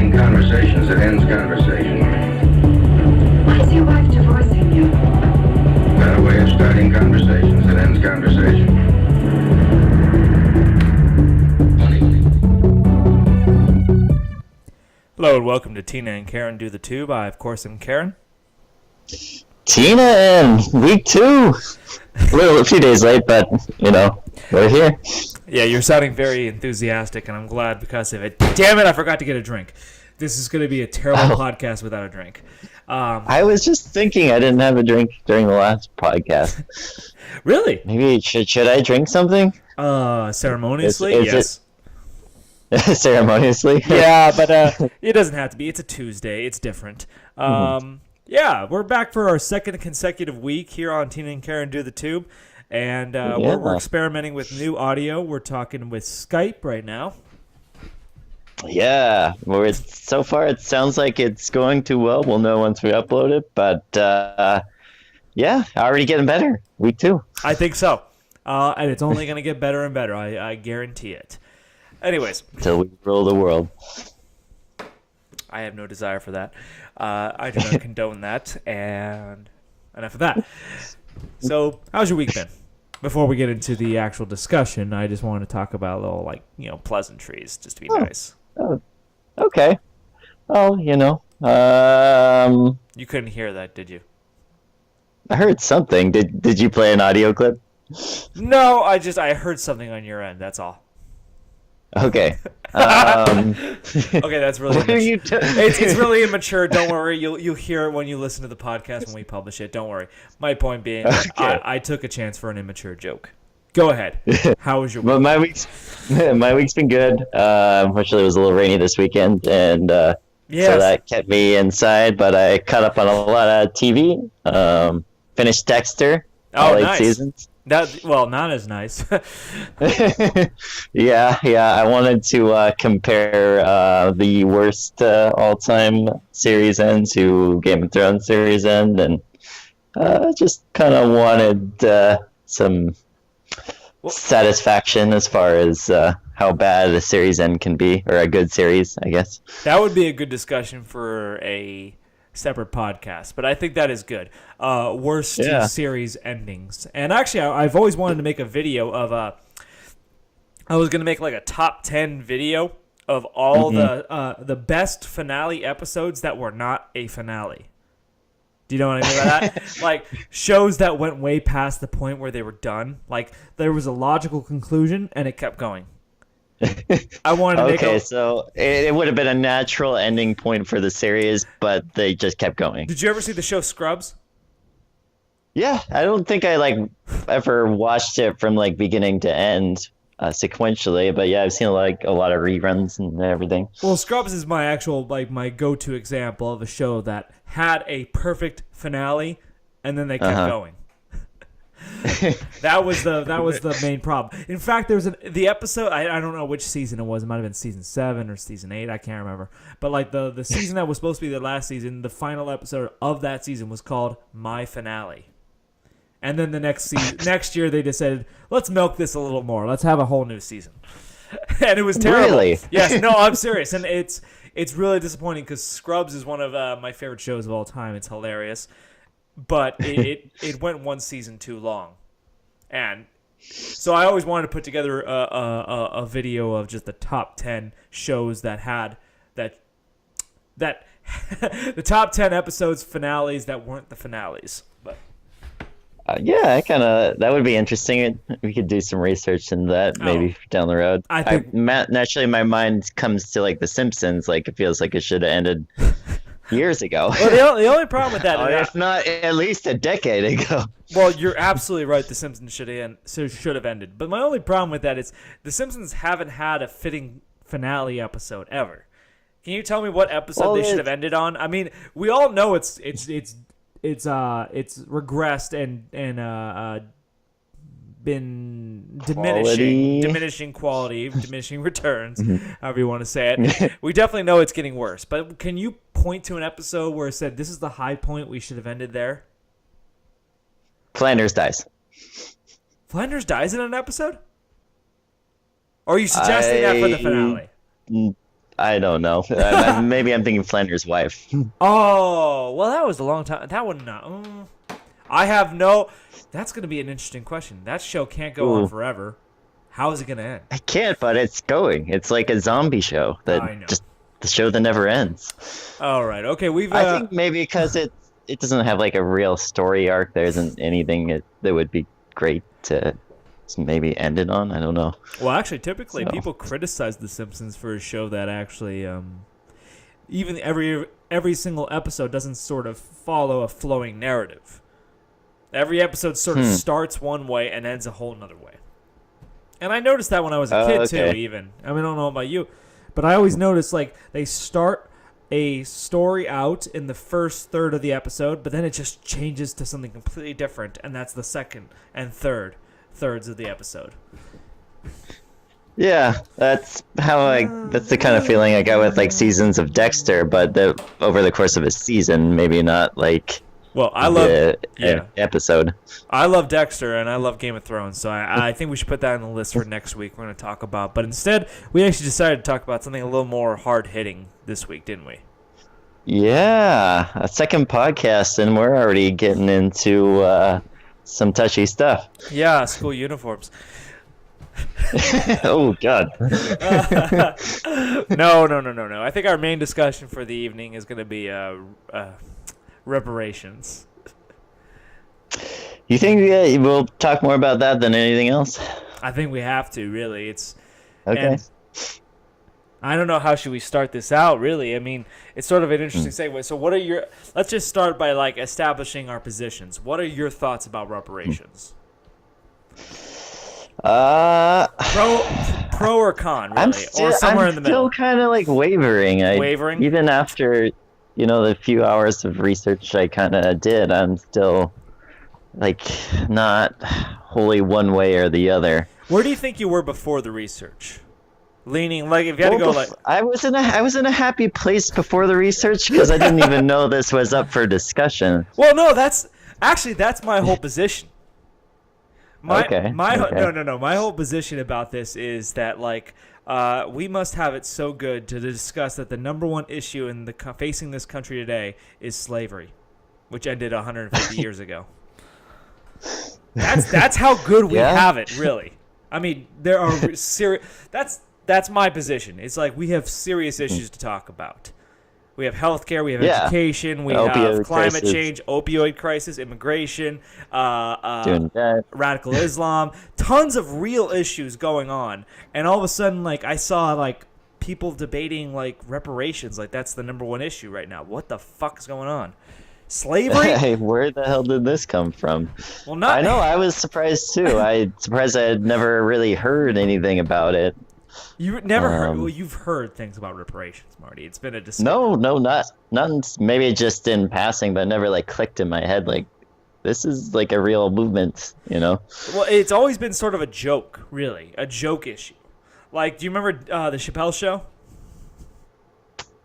starting conversations that ends conversation. Why is your wife divorcing you? Better way of starting conversations that ends conversation. Funny. Hello and welcome to Tina and Karen Do the Tube. I, of course, am Karen. Tina in week 2. A few days late, but, we're here. Yeah, you're sounding very enthusiastic, and I'm glad because of it. Damn it, I forgot to get a drink. This is going to be a terrible podcast without a drink. I was just thinking I didn't have a drink during the last podcast. Really? Maybe should I drink something? Ceremoniously, is yes. Ceremoniously? Yeah, but it doesn't have to be. It's a Tuesday. It's different. Yeah, we're back for our second consecutive week here on Tina and Karen Do the Tube. And we're experimenting with new audio. We're talking with Skype right now. Yeah, so far it sounds like it's going too well. We'll know once we upload it, but yeah, already getting better. Week 2. I think so. And it's only going to get better and better. I guarantee it. Anyways. Until we rule the world. I have no desire for that. I do not condone that. And enough of that. So, how's your week been? Before we get into the actual discussion, I just want to talk about a little, pleasantries, just to be nice. Oh, okay. Well, You couldn't hear that, did you? I heard something. Did you play an audio clip? No, I heard something on your end, that's all. Okay. Okay, that's really what are you it's really immature. Don't worry, you'll hear it when you listen to the podcast when we publish it. Don't worry. My point being, okay. I took a chance for an immature joke. Go ahead. How was your week? Well, my week's been good. Unfortunately, it was a little rainy this weekend, and so that kept me inside. But I caught up on a lot of TV. Finished Dexter. All 8 seasons. Not as nice. Yeah. I wanted to compare the worst all-time series end to Game of Thrones series end, and just kind of wanted some satisfaction as far as how bad a series end can be, or a good series, I guess. That would be a good discussion for a separate podcast, but I think that is good. Worst series endings. And actually, I've always wanted to make a video of I was going to make like a top 10 video of all the best finale episodes that were not a finale. Do you know what I mean by that? Like, shows that went way past the point where they were done. Like, there was a logical conclusion, and it kept going. I wanted to make so it would have been a natural ending point for the series, but they just kept going. Did you ever see the show Scrubs? Yeah, I don't think I ever watched it from beginning to end sequentially, but yeah, I've seen a lot of reruns and everything. Well, Scrubs is my actual my go-to example of a show that had a perfect finale, and then they kept going. That was the main problem. In fact, there was the episode. I don't know which season it was. It might have been season 7 or season 8. I can't remember. But the season that was supposed to be the last season, the final episode of that season was called My Finale. And then the next year they decided, let's milk this a little more. Let's have a whole new season. And it was terrible. Really? Yes. No, I'm serious. And it's really disappointing because Scrubs is one of my favorite shows of all time. It's hilarious. But it went one season too long. And so I always wanted to put together a video of just the top 10 shows that had that the top 10 episodes finales that weren't the finales. But that would be interesting. We could do some research into that maybe down the road. I think naturally my mind comes to The Simpsons. It feels like it should have ended years ago. Well, the only problem with that, if not at least a decade ago. Well, you're absolutely right. The Simpsons should have ended. But my only problem with that is The Simpsons haven't had a fitting finale episode ever. Can you tell me what episode they should have ended on? I mean, we all know it's regressed and been diminishing quality, diminishing returns, however you want to say it. We definitely know it's getting worse. But can you point to an episode where it said, this is the high point, we should have ended there? Flanders dies. Flanders dies in an episode? Or are you suggesting that for the finale? I don't know. Maybe I'm thinking Flanders' wife. Oh, well, that was a long time. That one, no. I have no. That's going to be an interesting question. That show can't go on forever. How is it going to end? I can't, but it's going. It's like a zombie show just the show that never ends. All right. Okay. I think maybe because it doesn't have like a real story arc. There isn't anything that would be great to maybe end it on. I don't know. Well, actually, typically people criticize The Simpsons for a show that actually, even every single episode doesn't sort of follow a flowing narrative. Every episode sort of starts one way and ends a whole another way. And I noticed that when I was a kid too. Even I don't know about you, but I always noticed like they start a story out in the first third of the episode, but then it just changes to something completely different, and that's the second and thirds of the episode. Yeah, that's that's the kind of feeling I got with like seasons of Dexter, but over the course of a season, maybe not like. Well, I love episode. I love Dexter and I love Game of Thrones, so I think we should put that on the list for next week. We're going to talk about, but instead we actually decided to talk about something a little more hard hitting this week, didn't we? Yeah, a second podcast, and we're already getting into some touchy stuff. Yeah, school uniforms. Oh God. No. I think our main discussion for the evening is going to be reparations. You think we'll talk more about that than anything else? I think we have to, really. It's okay. I don't know how should we start this out, really. I mean, it's sort of an interesting segue. So let's just start by like establishing our positions. What are your thoughts about reparations? Pro or con, really? Or somewhere in the middle? I'm still kind of like wavering. Wavering? Even after the few hours of research I kind of did, I'm still like not wholly one way or the other. Where do you think you were before the research? Leaning, like, if you had to go, like, I was in a happy place before the research because I didn't even know this was up for discussion. Well, no, that's my whole position. My whole position about this is that like we must have it so good to discuss that the number one issue in facing this country today is slavery, which ended 150 years ago. That's how good we have it, really. I mean, there are serious. That's my position. It's like we have serious issues to talk about. We have healthcare, we have education, we have climate change, opioid crisis, immigration, radical Islam, tons of real issues going on. And all of a sudden, like, I saw like people debating like reparations, like that's the number one issue right now. What the fuck is going on? Slavery? Hey, where the hell did this come from? Well, I know, I was surprised too. I had never really heard anything about it. You never heard? Well, you've heard things about reparations, Marty. It's been a discussion. No, not maybe just in passing, but never like clicked in my head. Like, this is like a real movement, Well, it's always been sort of a joke, really, a joke issue. Like, do you remember the Chappelle Show?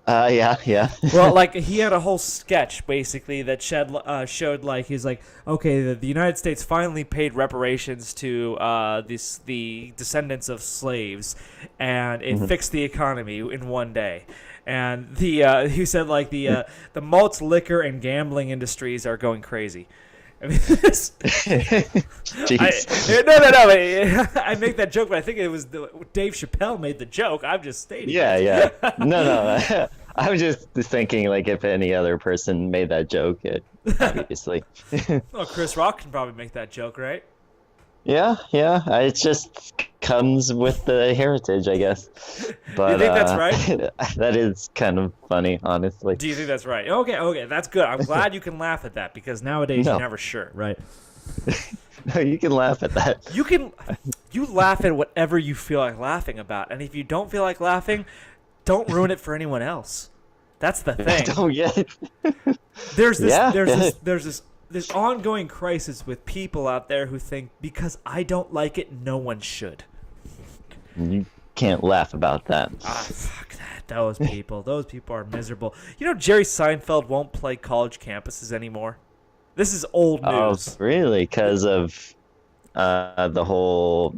Yeah. Well, like, he had a whole sketch, basically, that showed, like, he's like, okay, the United States finally paid reparations to the descendants of slaves, and it fixed the economy in one day. And he said, like, the malt liquor and gambling industries are going crazy. I mean, I make that joke, but I think it was Dave Chappelle made the joke. I'm just stating. Yeah. No. I was just thinking, like, if any other person made that joke, obviously. Well, Chris Rock can probably make that joke, right? Yeah. It just comes with the heritage, I guess. But, do you think that's right? That is kind of funny, honestly. Do you think that's right? Okay, that's good. I'm glad you can laugh at that because nowadays you're never sure, right? No, you can laugh at that. You laugh at whatever you feel like laughing about, and if you don't feel like laughing, don't ruin it for anyone else. That's the thing. There's this ongoing crisis with people out there who think because I don't like it, no one should. You can't laugh about that. Fuck that. Those people are miserable. Jerry Seinfeld won't play college campuses anymore. This is old news. Oh, really? Because of the whole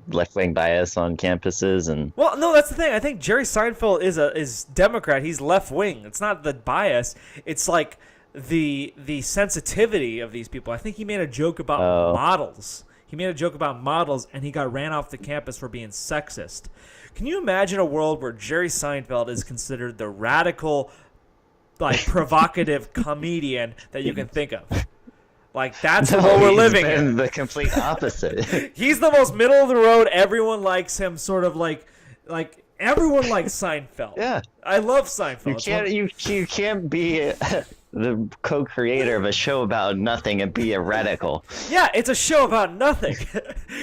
left-wing bias on campuses and. Well, no, that's the thing. I think Jerry Seinfeld is Democrat. He's left-wing. It's not the bias. It's like the sensitivity of these people. I think he made a joke about models. He made a joke about models, and he got ran off the campus for being sexist. Can you imagine a world where Jerry Seinfeld is considered the radical, like, provocative comedian that you can think of? Like, that's what we're living in. The complete opposite. He's the most middle of the road. Everyone likes him, sort of like everyone likes Seinfeld. Yeah. I love Seinfeld. You can't be the co-creator of a show about nothing and be a radical. Yeah, it's a show about nothing.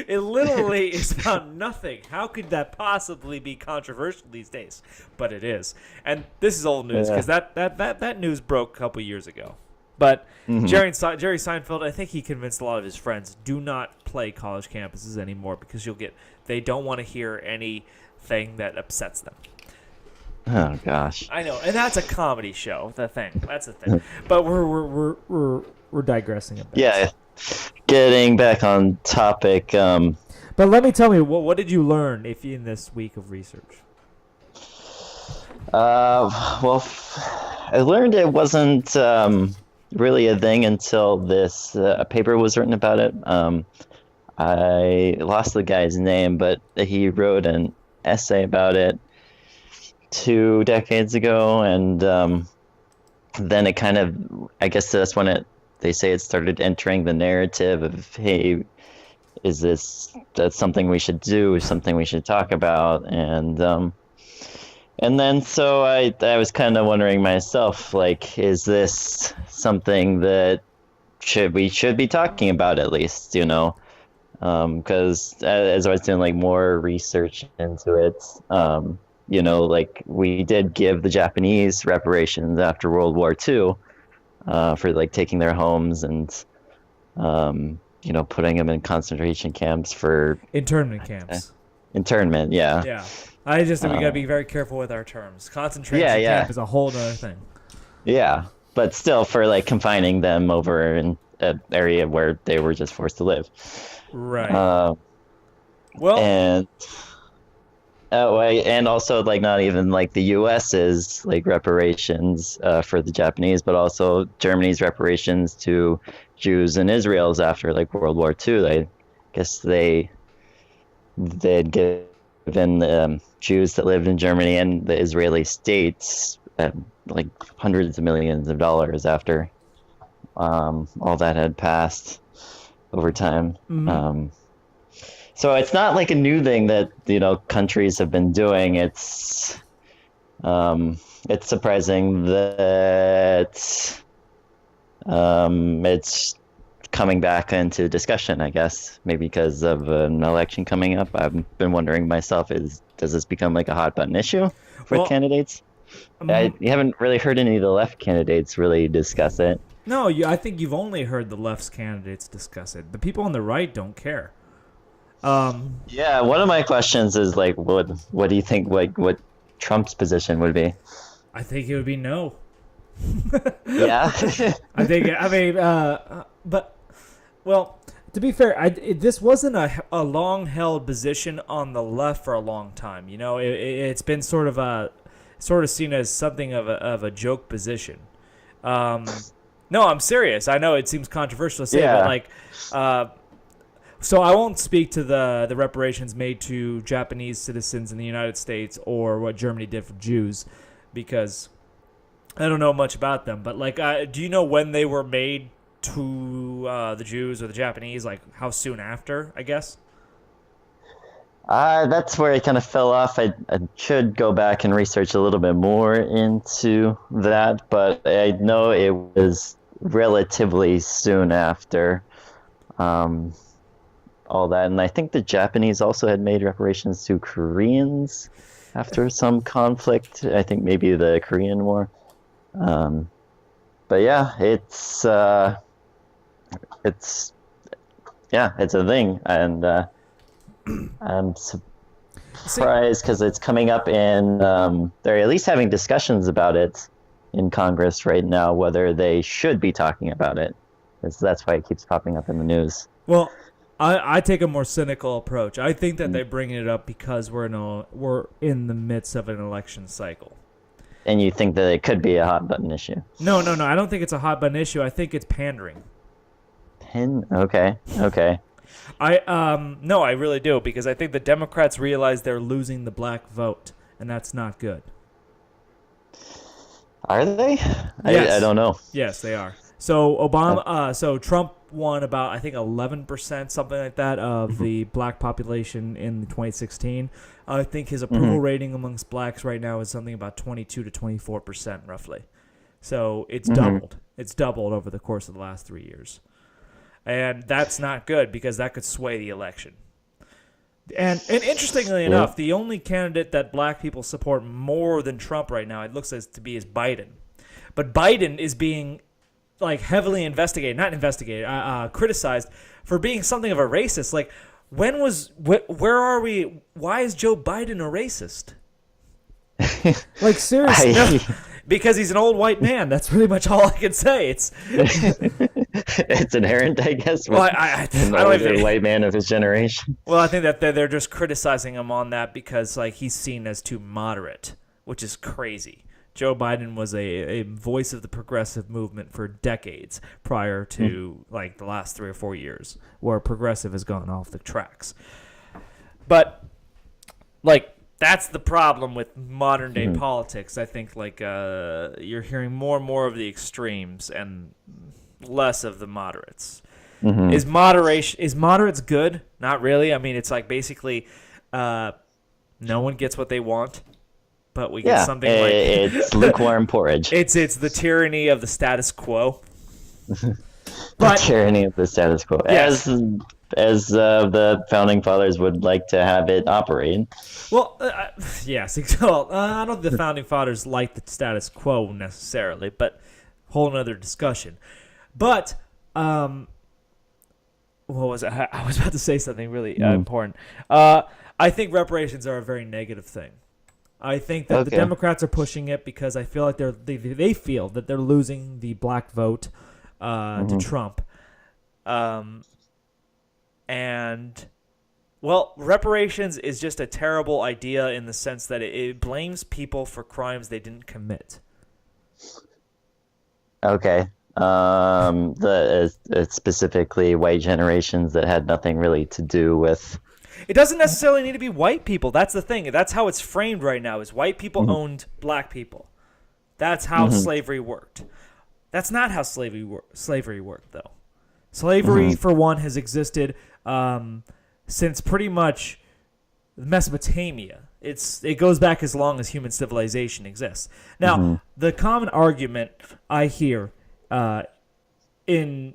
It literally is about nothing. How could that possibly be controversial these days? But it is. And this is old news because that news broke a couple years ago. But Jerry Seinfeld, I think he convinced a lot of his friends, do not play college campuses anymore because they don't want to hear anything that upsets them. Oh gosh. I know, and that's a comedy show. That's the thing. But we're digressing a bit. Yeah, getting back on topic. But tell me, what did you learn in this week of research? Well, I learned it wasn't really a thing until this a paper was written about it. I lost the guy's name, but he wrote an essay about it 2 decades ago, and then it kind of, I guess that's when they say it started entering the narrative of, hey, that's something we should do, something we should talk about, and then so I was kind of wondering myself, like, is this something that we should be talking about at least, because as I was doing like more research into it, like we did give the Japanese reparations after World War II for like taking their homes and putting them in concentration camps for internment camps. Internment, yeah. Yeah. I just think we gotta be very careful with our terms. Concentration camp is a whole other thing. Yeah, but still, for like confining them over in an area where they were just forced to live. Right. And also like not even like the U.S.'s like reparations for the Japanese, but also Germany's reparations to Jews and Israel's after like World War II. I guess they'd given Jews that lived in Germany and the Israeli states like hundreds of millions of dollars after all that had passed over time. Mm-hmm. So it's not like a new thing that countries have been doing. It's surprising that it's coming back into discussion, I guess, maybe because of an election coming up. I've been wondering myself, does this become like a hot button issue for candidates? You haven't really heard any of the left candidates really discuss it. No, I think you've only heard the left's candidates discuss it. The people on the right don't care. Yeah, one of my questions is like, what do you think what Trump's position would be? I think it would be no. Yeah. Well, to be fair, this wasn't a long-held position on the left for a long time. It's been sort of seen as something of a joke position. No, I'm serious. I know it seems controversial to say, but like, so I won't speak to the reparations made to Japanese citizens in the United States or what Germany did for Jews, because I don't know much about them. But like, do you know when they were made to the Jews or the Japanese? Like, how soon after? I guess. That's where I kind of fell off. I should go back and research a little bit more into that, but I know it was relatively soon after all that. And I think the Japanese also had made reparations to Koreans after some conflict. I think maybe the Korean War. But yeah, it's a thing, and I'm surprised because it's coming up in. They're at least having discussions about it in Congress right now, whether they should be talking about it. That's why it keeps popping up in the news. Well, I take a more cynical approach. I think that they're bringing it up because we're in the midst of an election cycle. And you think that it could be a hot button issue? No. I don't think it's a hot button issue. I think it's pandering. Okay. No, I really do, because I think the Democrats realize they're losing the black vote, and that's not good. Are they? Yes. I don't know. Yes, they are. So so Trump won about, I think, 11%, something like that, of the black population in 2016. I think his approval rating amongst blacks right now is something about 22 to 24%, roughly. So it's doubled. It's doubled over the course of the last 3 years. And that's not good, because that could sway the election. And interestingly enough, the only candidate that black people support more than Trump right now, it looks as to be, is Biden. But Biden is being heavily criticized for being something of a racist. Like, where are we? Why is Joe Biden a racist? Like, seriously, no, because he's an old white man. That's pretty much all I can say. It's inherent, I guess. Well, I don't even, white man of his generation. Well, I think that they're just criticizing him on that because he's seen as too moderate, which is crazy. Joe Biden was a voice of the progressive movement for decades prior to the last 3 or 4 years, where progressive has gone off the tracks. But that's the problem with modern day politics. I think you're hearing more and more of the extremes and less of the moderates. Is moderates good? Not really. I mean, it's basically no one gets what they want. But we get something it's lukewarm porridge. It's the tyranny of the status quo. The tyranny of the status quo, yes. as the founding fathers would like to have it operate. Well, yes. Well, I don't think the founding fathers like the status quo necessarily, but whole another discussion. But what was it? I was about to say something really important. I think reparations are a very negative thing. I think that the Democrats are pushing it because I feel like they feel that they're losing the black vote to Trump. Reparations is just a terrible idea in the sense that it blames people for crimes they didn't commit. Okay. Specifically white generations that had nothing really to do with... It doesn't necessarily need to be white people. That's the thing. That's how it's framed right now, is white people owned black people. That's how slavery worked. That's not how slavery worked, though. Slavery, for one, has existed since pretty much Mesopotamia. It goes back as long as human civilization exists. Now, the common argument I hear in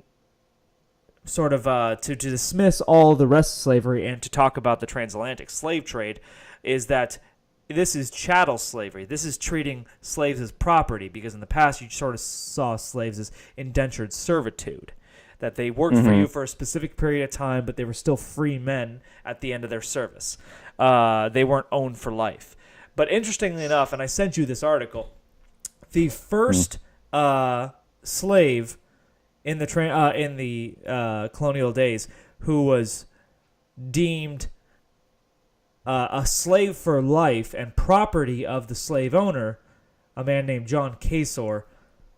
sort of to dismiss all the rest of slavery and to talk about the transatlantic slave trade is that this is chattel slavery. This is treating slaves as property, because in the past you sort of saw slaves as indentured servitude, that they worked for you for a specific period of time, but they were still free men at the end of their service. They weren't owned for life. But interestingly enough, and I sent you this article, the first slave in the colonial days who was deemed a slave for life and property of the slave owner, a man named John Casor,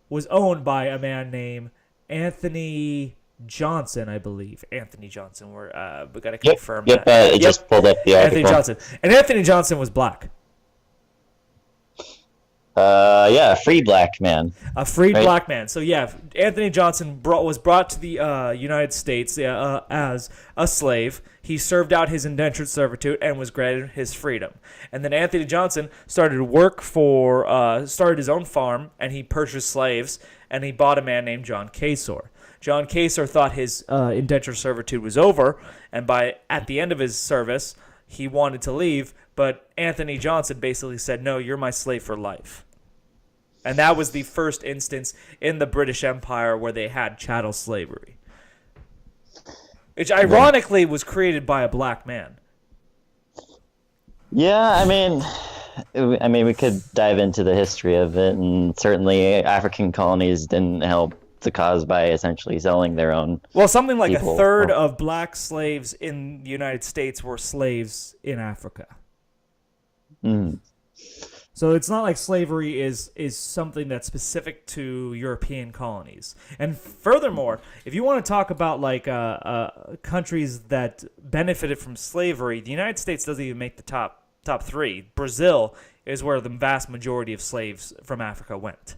was owned by a man named Anthony Johnson, I believe. Anthony Johnson. We got to confirm that. It just pulled up the article. Anthony Johnson. And Anthony Johnson was black. A free black man. A free black man. So yeah, Anthony Johnson was brought to the United States as a slave. He served out his indentured servitude and was granted his freedom. And then Anthony Johnson started his own farm, and he purchased slaves, and he bought a man named John Casor. John Casor thought his indentured servitude was over, and at the end of his service, he wanted to leave, but Anthony Johnson basically said, "No, you're my slave for life." And that was the first instance in the British Empire where they had chattel slavery, which ironically was created by a black man. Yeah, I mean, we could dive into the history of it, and certainly African colonies didn't help the cause by essentially selling their own. Well, something like people. a third of black slaves in the United States were slaves in Africa. Mm. So it's not like slavery is something that's specific to European colonies. And furthermore, if you want to talk about like countries that benefited from slavery, the United States doesn't even make the top three. Brazil is where the vast majority of slaves from Africa went.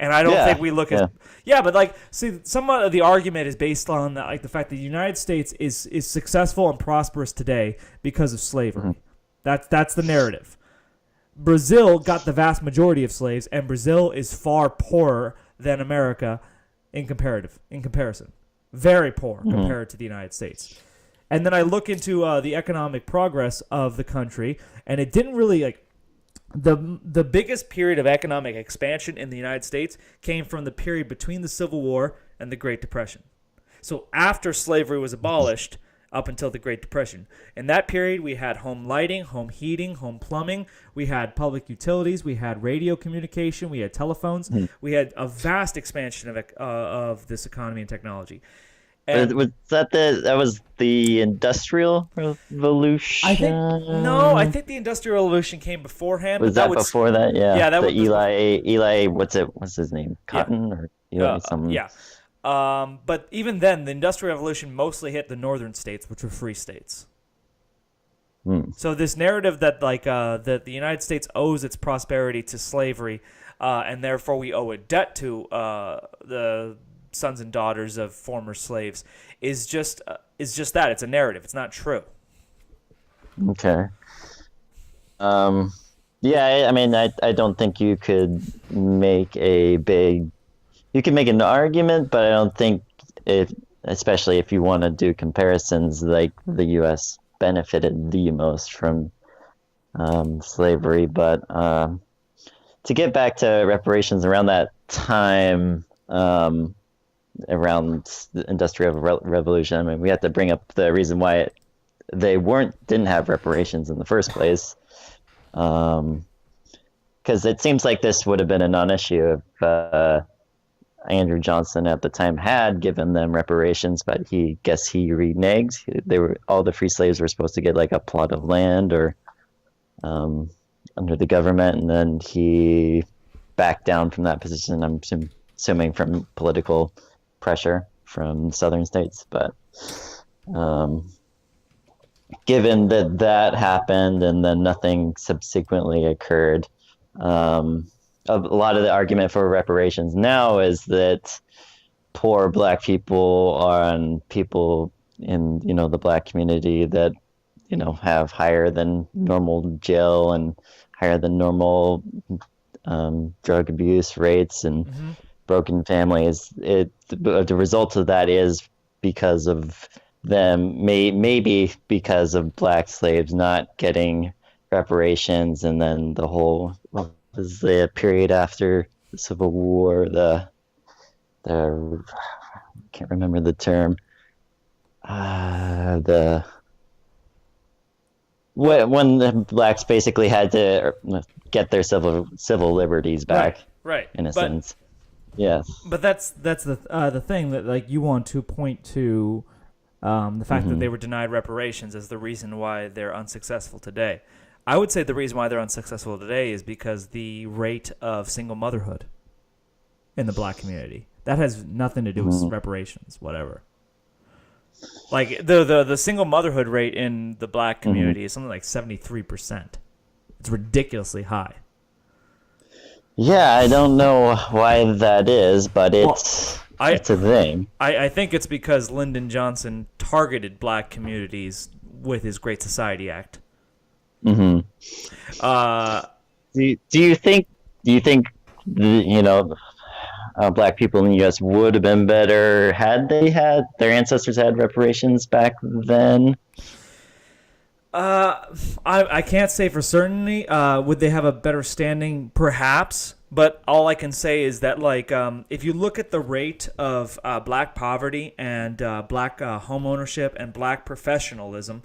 And I don't think we look at but like, see, some of the argument is based on like the fact that the United States is successful and prosperous today because of slavery. Mm-hmm. That's the narrative. Brazil got the vast majority of slaves, and Brazil is far poorer than America in comparison. Very poor compared to the United States. And then I look into the economic progress of the country, and it didn't really like the biggest period of economic expansion in the United States came from the period between the Civil War and the Great Depression. So after slavery was abolished, up until the Great Depression. In that period, we had home lighting, home heating, home plumbing. We had public utilities. We had radio communication. We had telephones. We had a vast expansion of this economy and technology. And was that was the Industrial Revolution? I think the Industrial Revolution came beforehand. Was that before that? Yeah. Yeah, that was Eli. What's his name? Cotton or Eli something? Yeah. But even then, the Industrial Revolution mostly hit the northern states, which were free states. So this narrative that that the United States owes its prosperity to slavery, and therefore we owe a debt to the sons and daughters of former slaves, is just that. It's a narrative. It's not true. Okay. Yeah, I mean, I don't think you could make a big. You can make an argument, but I don't think especially if you want to do comparisons, like the U.S. benefited the most from slavery. But to get back to reparations, around that time, around the Industrial Revolution, I mean, we have to bring up the reason why they didn't have reparations in the first place. Because it seems like this would have been a non-issue if Andrew Johnson at the time had given them reparations, but he reneged. All the free slaves were supposed to get like a plot of land or under the government, and then he backed down from that position. I'm assuming from political pressure from southern states, but given that happened and then nothing subsequently occurred. A lot of the argument for reparations now is that poor black people and people in the black community that have higher than normal jail and higher than normal drug abuse rates and broken families. The result of that is because of them, maybe because of black slaves not getting reparations, and then the whole. Was the period after the Civil War, the I can't remember the term. When the blacks basically had to get their civil liberties back, right? In a sense, yes. But that's the thing that like you want to point to the fact that they were denied reparations as the reason why they're unsuccessful today. I would say the reason why they're unsuccessful today is because the rate of single motherhood in the black community. That has nothing to do with reparations, whatever. Like the single motherhood rate in the black community is something like 73%. It's ridiculously high. Yeah, I don't know why that is, but it's a thing. I think it's because Lyndon Johnson targeted black communities with his Great Society Act. Do you think black people in the U.S. would have been better had their ancestors had reparations back then? I can't say for certainty. Would they have a better standing? Perhaps. But all I can say is that, like, if you look at the rate of black poverty and black home ownership and black professionalism,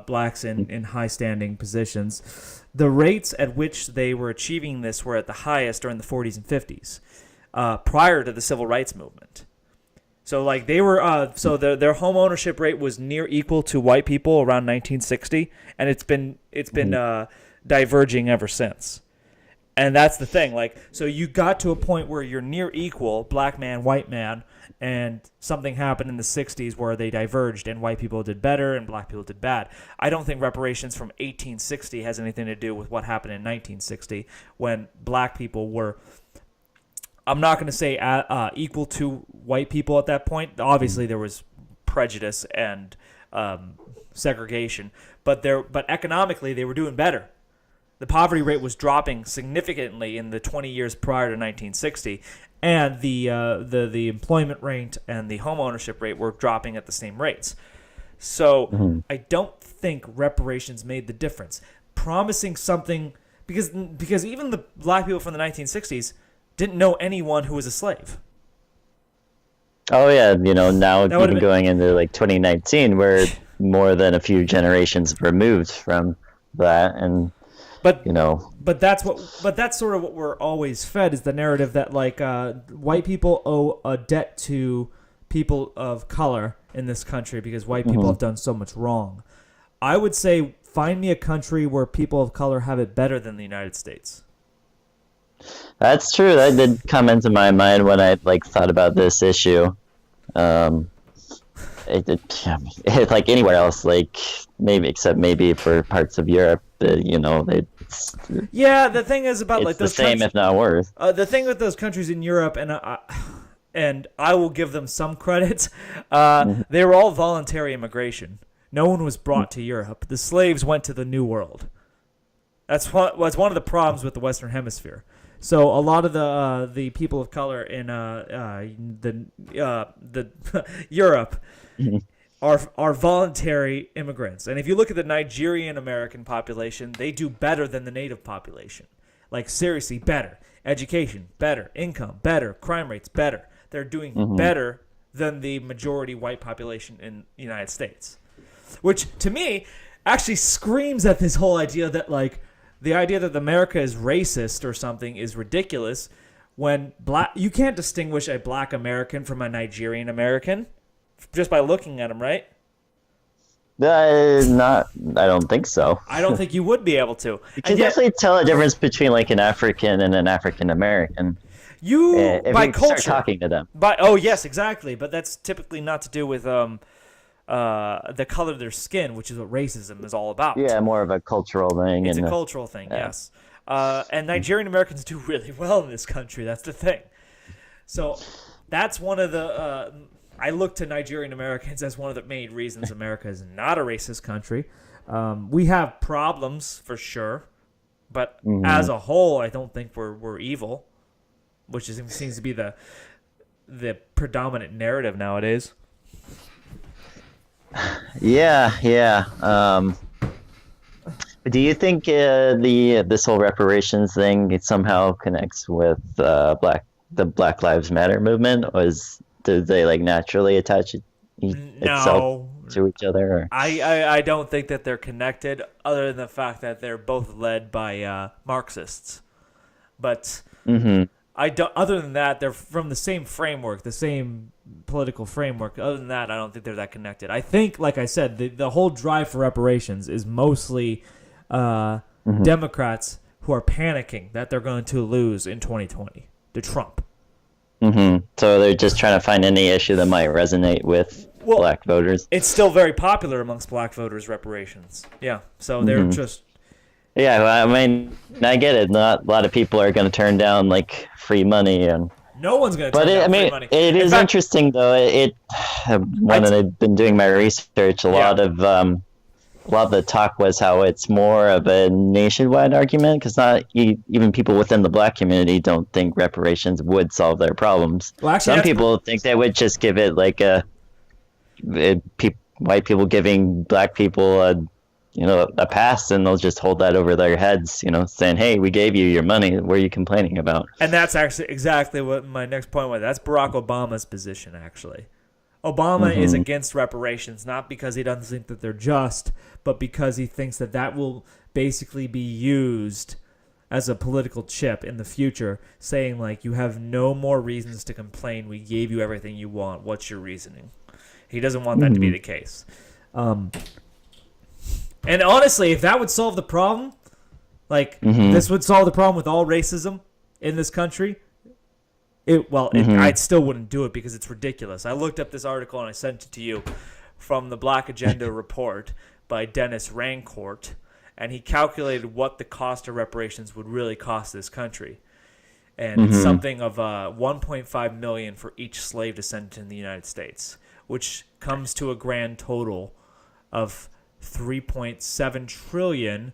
blacks in high-standing positions, the rates at which they were achieving this were at the highest during the 40s and 50s. prior to the civil rights movement. So like they were, so their home ownership rate was near equal to white people around 1960, and it's been diverging ever since. And that's the thing. Like, so you got to a point where you're near equal, black man, white man, and something happened in the 60s where they diverged, and white people did better and black people did bad. I don't think reparations from 1860 has anything to do with what happened in 1960 when black people were, I'm not going to say equal to white people at that point. Obviously, there was prejudice and segregation, but economically they were doing better. The poverty rate was dropping significantly in the 20 years prior to 1960, and the employment rate and the home ownership rate were dropping at the same rates. So I don't think reparations made the difference. Promising something, because even the black people from the 1960s didn't know anyone who was a slave. Oh yeah, now even going into like 2019, we're more than a few generations removed from that, and but that's sort of what we're always fed, is the narrative that like white people owe a debt to people of color in this country because white people have done so much wrong. I would say find me a country where people of color have it better than the United States. That's true. That did come into my mind when I thought about this issue. It like anywhere else, maybe for parts of Europe, yeah. The thing is about it's the same, if not worse. The thing with those countries in Europe, and I will give them some credit, they were all voluntary immigration. No one was brought to Europe. The slaves went to the New World. That's one of the problems with the Western Hemisphere. So a lot of the people of color in the Europe are voluntary immigrants. And if you look at the Nigerian American population, they do better than the native population. Like, seriously, better. Education, better. Income, better. Crime rates, better. They're doing better than the majority white population in the United States. Which, to me, actually screams at this whole idea that, the idea that America is racist or something is ridiculous when you can't distinguish a black American from a Nigerian American just by looking at them, right? I don't think so. I don't think you would be able to. You can definitely tell a difference between an African and an African American. If by culture, start talking to them. Yes, exactly. But that's typically not to do with the color of their skin, which is what racism is all about. Yeah, more of a cultural thing. It's a cultural thing, yes. And Nigerian Americans do really well in this country. That's the thing. So that's one of the... I look to Nigerian Americans as one of the main reasons America is not a racist country. We have problems, for sure. But as a whole, I don't think we're evil, which seems to be the predominant narrative nowadays. Yeah. Do you think this whole reparations thing, it somehow connects with the Black Lives Matter movement, or do they naturally attach itself to each other? Or? I don't think that they're connected, other than the fact that they're both led by Marxists. But I don't. Other than that, they're from the same framework, the same political framework. Other than that, I don't think they're that connected. I think, like I said, the whole drive for reparations is mostly Democrats who are panicking that they're going to lose in 2020 to Trump. So they're just trying to find any issue that might resonate with black voters. It's still very popular amongst black voters, reparations. Yeah, so they're just... Yeah, I mean, I get it. Not a lot of people are going to turn down free money, and no one's going to turn down free money. It is interesting though. When I've been doing my research, a lot of the talk was how it's more of a nationwide argument, because not even people within the black community don't think reparations would solve their problems. Well, actually, some people think they would just give it white people giving black people a pass, and they'll just hold that over their heads, saying, hey, we gave you your money, what are you complaining about? And that's actually exactly what my next point was. That's Barack Obama's position, actually. Obama is against reparations, not because he doesn't think that they're just, but because he thinks that will basically be used as a political chip in the future, saying like, you have no more reasons to complain. We gave you everything you want. What's your reasoning? He doesn't want that to be the case. And honestly, if that would solve the problem, like this would solve the problem with all racism in this country. I still wouldn't do it because it's ridiculous. I looked up this article and I sent it to you from the Black Agenda report by Dennis Rancourt, and he calculated what the cost of reparations would really cost this country. And it's something of $1.5 million for each slave descendant in the United States, which comes to a grand total of $3.7 trillion,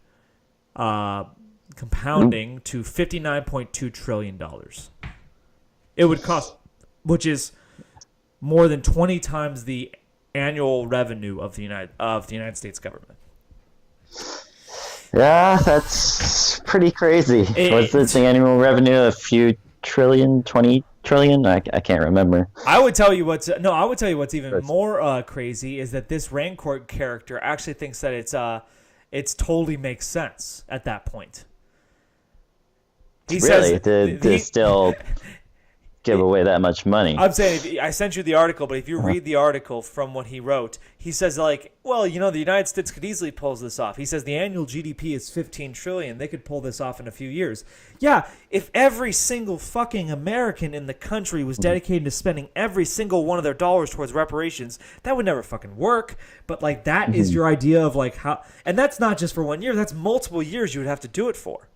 compounding to $59.2 trillion. It would cost, which is more than 20 times the annual revenue of the United States government. Yeah, that's pretty crazy. What's the annual revenue? A few trillion, 20 trillion? I can't remember. I would tell you what's even more crazy is that this Rancourt character actually thinks that it's totally makes sense at that point. He really? says to still give away that much money. I'm saying, I sent you the article, but if you read the article from what he wrote, he says like, well, the United States could easily pull this off. He says the annual GDP is 15 trillion. They could pull this off in a few years. Yeah, if every single fucking American in the country was dedicated to spending every single one of their dollars towards reparations, that would never fucking work. But like that is your idea of like how, and that's not just for 1 year. That's multiple years you would have to do it for.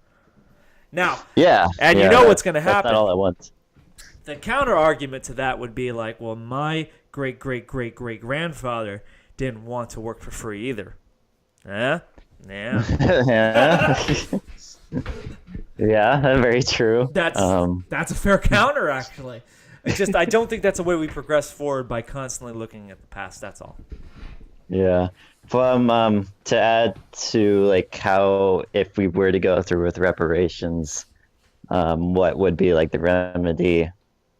Now, and you know what's going to happen. Not all at once. The counter argument to that would be like, well, my great great great great grandfather didn't want to work for free either. Yeah. Yeah, very true. That's a fair counter, actually. It's just I don't think that's a way we progress forward by constantly looking at the past. That's all. Yeah. To add to like how if we were to go through with reparations, what would be like the remedy?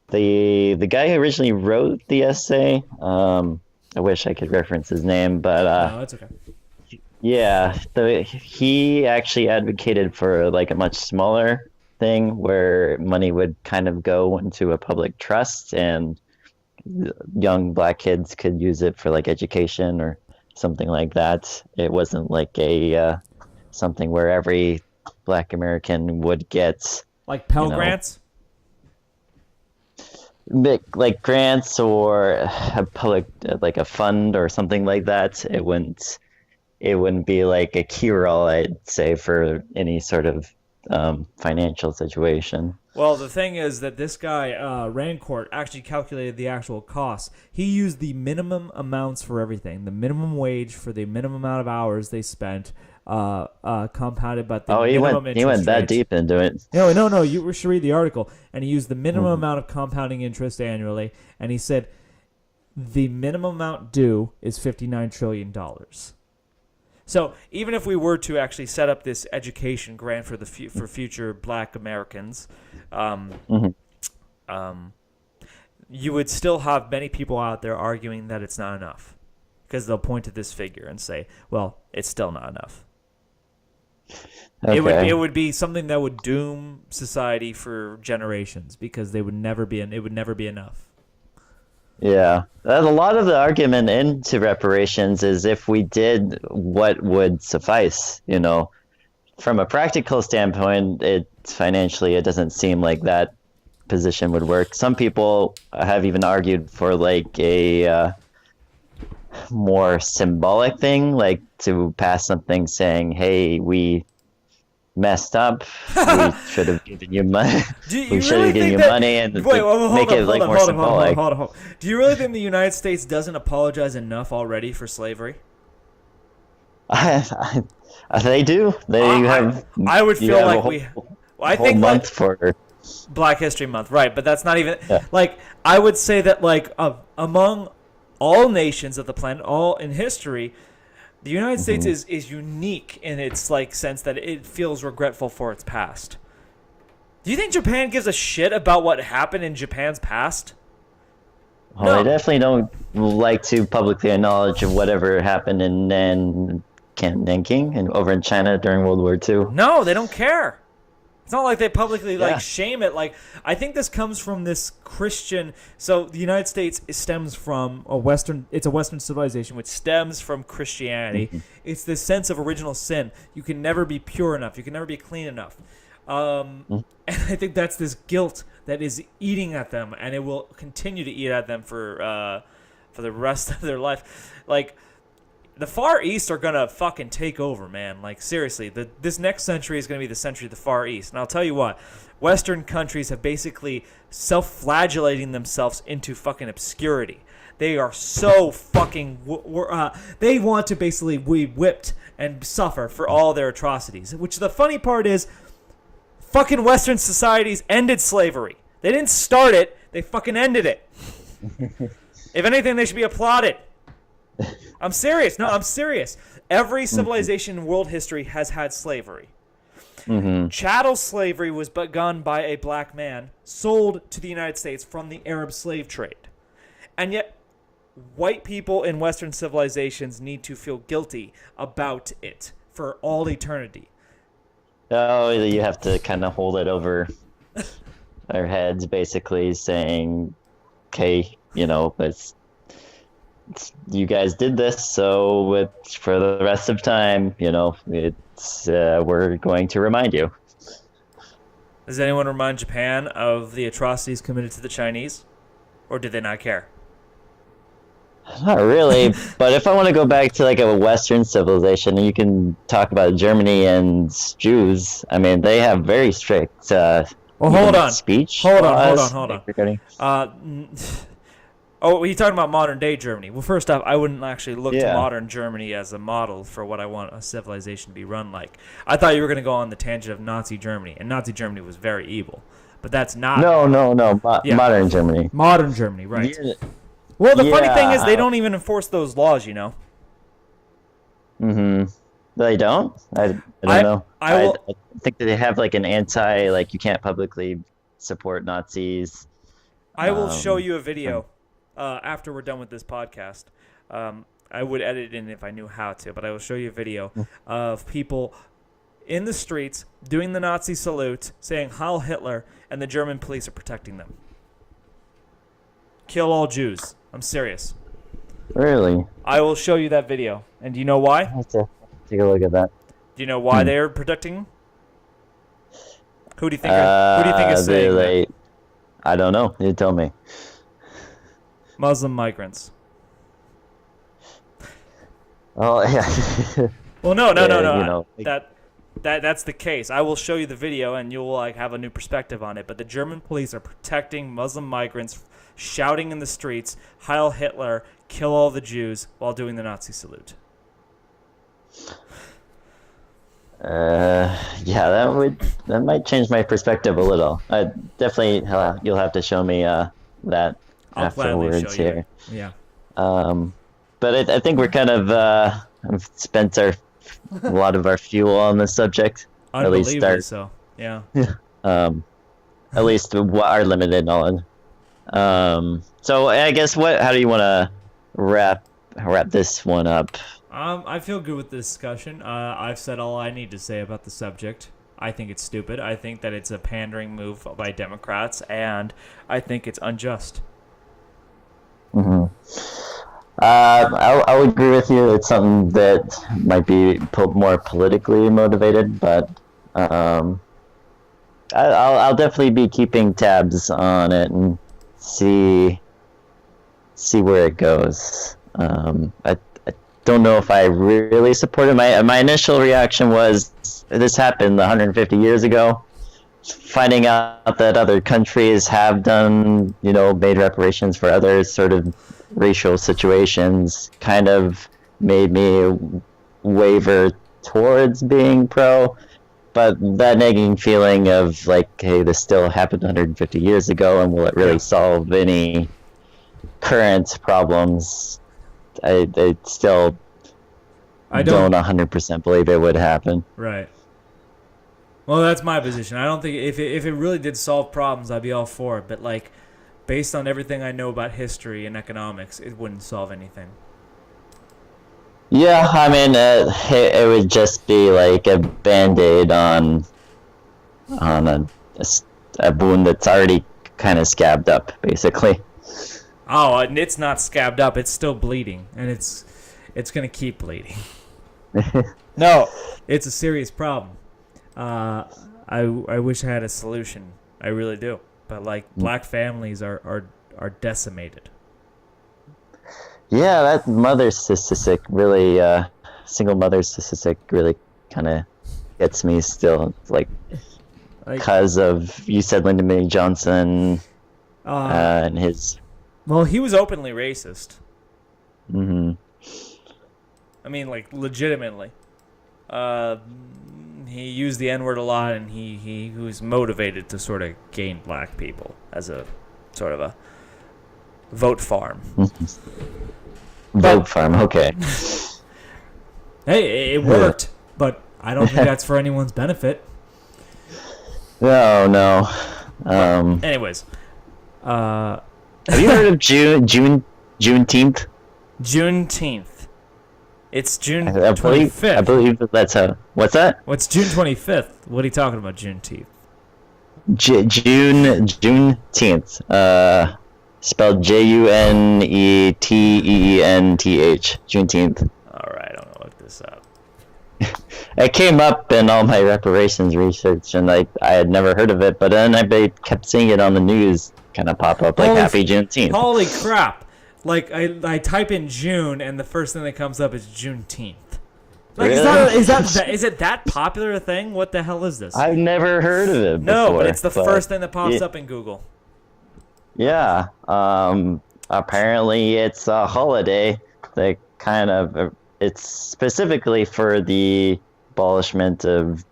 The guy who originally wrote the essay, I wish I could reference his name, but no, that's okay. Yeah, he actually advocated for like a much smaller thing where money would kind of go into a public trust and young black kids could use it for like education or something like that. It wasn't like a something where every black American would get like Pell Grants. Like grants or a public like a fund or something like that. It wouldn't be like a cure-all, I'd say, for any sort of financial situation. Well, the thing is that this guy Rancourt actually calculated the actual costs. He used the minimum amounts for everything, the minimum wage for the minimum amount of hours they spent, compounded by the minimum interest he went that rates. Deep into it. No, you should read the article. And he used the minimum amount of compounding interest annually, and he said the minimum amount due is $59 trillion. So even if we were to actually set up this education grant for for future black Americans, you would still have many people out there arguing that it's not enough because they'll point to this figure and say, well, it's still not enough. Okay. It would be something that would doom society for generations because it would never be enough. Yeah, a lot of the argument into reparations is if we did, what would suffice? From a practical standpoint, it doesn't seem like that position would work. Some people have even argued for like a more symbolic thing, like to pass something saying, "Hey, we messed up. We should have given you money. We should have given you money and make it like more symbolic." Hold on. Do you really think the United States doesn't apologize enough already for slavery? They do. I would feel like I think month for Black History Month, right? But that's not even like I would say that like among all nations of the planet, all in history, the United States is unique in its like sense that it feels regretful for its past. Do you think Japan gives a shit about what happened in Japan's past? Well, no. They definitely don't like to publicly acknowledge whatever happened in Nanking and over in China during World War II. No, they don't care. It's not like they publicly shame it. Like, I think this comes from this Christian. So the United States stems from a Western. It's a Western civilization which stems from Christianity. Mm-hmm. It's this sense of original sin. You can never be pure enough. You can never be clean enough. And I think that's this guilt that is eating at them, and it will continue to eat at them for the rest of their life. Like, the Far East are going to fucking take over, man. Like, seriously, this next century is going to be the century of the Far East. And I'll tell you what, Western countries have basically self-flagellating themselves into fucking obscurity. They are so fucking... they want to basically be whipped and suffer for all their atrocities. Which the funny part is, fucking Western societies ended slavery. They didn't start it, they fucking ended it. If anything, they should be applauded. I'm serious. No, I'm serious. Every civilization in world history has had slavery. Mm-hmm. Chattel slavery was begun by a black man, sold to the United States from the Arab slave trade. And yet, white people in Western civilizations need to feel guilty about it for all eternity. Oh, you have to kind of hold it over our heads, basically saying, okay, it's you guys did this, so for the rest of time, it's we're going to remind you. Does anyone remind Japan of the atrocities committed to the Chinese? Or did they not care? Not really, but if I want to go back to like a Western civilization, you can talk about Germany and Jews. I mean, they have very strict hold on. Speech. Hold on. Oh, you're talking about modern day Germany. Well, first off, I wouldn't actually look to modern Germany as a model for what I want a civilization to be run like. I thought you were going to go on the tangent of Nazi Germany, and Nazi Germany was very evil. But that's not... No. Modern Germany. Modern Germany, right. Yeah. Well, the funny thing is they don't even enforce those laws, Mm-hmm. They don't? I don't know. I think that they have like an you can't publicly support Nazis. I will show you a video after we're done with this podcast. I would edit it in if I knew how to, but I will show you a video of people in the streets doing the Nazi salute, saying Heil Hitler, and the German police are protecting them. Kill all Jews. I'm serious. Really? I will show you that video. And do you know why? I'll have to take a look at that. Do you know why they are protecting? Who do you think is saying that? I don't know. You tell me. Muslim migrants. Oh, yeah. Well, no. That's the case. I will show you the video, and you'll have a new perspective on it. But the German police are protecting Muslim migrants, shouting in the streets, Heil Hitler, kill all the Jews, while doing the Nazi salute. That might change my perspective a little. Definitely, you'll have to show me that afterwards here. Yeah. But I think we're kind of spent a lot of our fuel on this subject. Unbelievably so. Yeah. At least our limited knowledge. So I guess how do you want to wrap this one up? I feel good with this discussion. I've said all I need to say about the subject. I think it's stupid. I think that it's a pandering move by Democrats, and I think it's unjust. Mm-hmm. I'll agree with you. It's something that might be more politically motivated, but I'll definitely be keeping tabs on it and see where it goes. I don't know if I really support it. My initial reaction was this happened 150 years ago. Finding out that other countries have done, made reparations for other sort of racial situations kind of made me waver towards being pro. But that nagging feeling of hey, this still happened 150 years ago, and will it really solve any current problems? I still don't 100% believe it would happen. Right. Well, that's my position. I don't think if it really did solve problems, I'd be all for it. But based on everything I know about history and economics, it wouldn't solve anything. Yeah, I mean, it would just be like a Band-Aid on on a wound that's already kind of scabbed up, basically. Oh, and it's not scabbed up. It's still bleeding, and it's going to keep bleeding. No, it's a serious problem. I wish I had a solution. I really do. But, like, black families are decimated. Yeah, that mother statistic really, single mother statistic really kind of gets me still. Like, because of, you said Lyndon B. Johnson and his... Well, he was openly racist. Mm-hmm. I mean, like, legitimately. He used the N-word a lot, and he was motivated to sort of gain black people as a sort of a vote farm. Vote farm, okay. Hey, it worked, but I don't think that's for anyone's benefit. No. Anyways, have you heard of Juneteenth? Juneteenth. It's June I 25th. I believe that's how. What's that? What's June 25th? What are you talking about, Juneteenth? Juneteenth. Spelled Juneteenth. Juneteenth. All right, I'm gonna look this up. It came up in all my reparations research, and I had never heard of it, but then I kept seeing it on the news kind of pop up, like Happy Juneteenth. Holy crap! Like, I type in June, and the first thing that comes up is Juneteenth. Like, Really? is it that popular a thing? What the hell is this? I've never heard of it before. No, but it's the first thing that pops up in Google. Yeah. Apparently it's a holiday that it's specifically for the abolishment of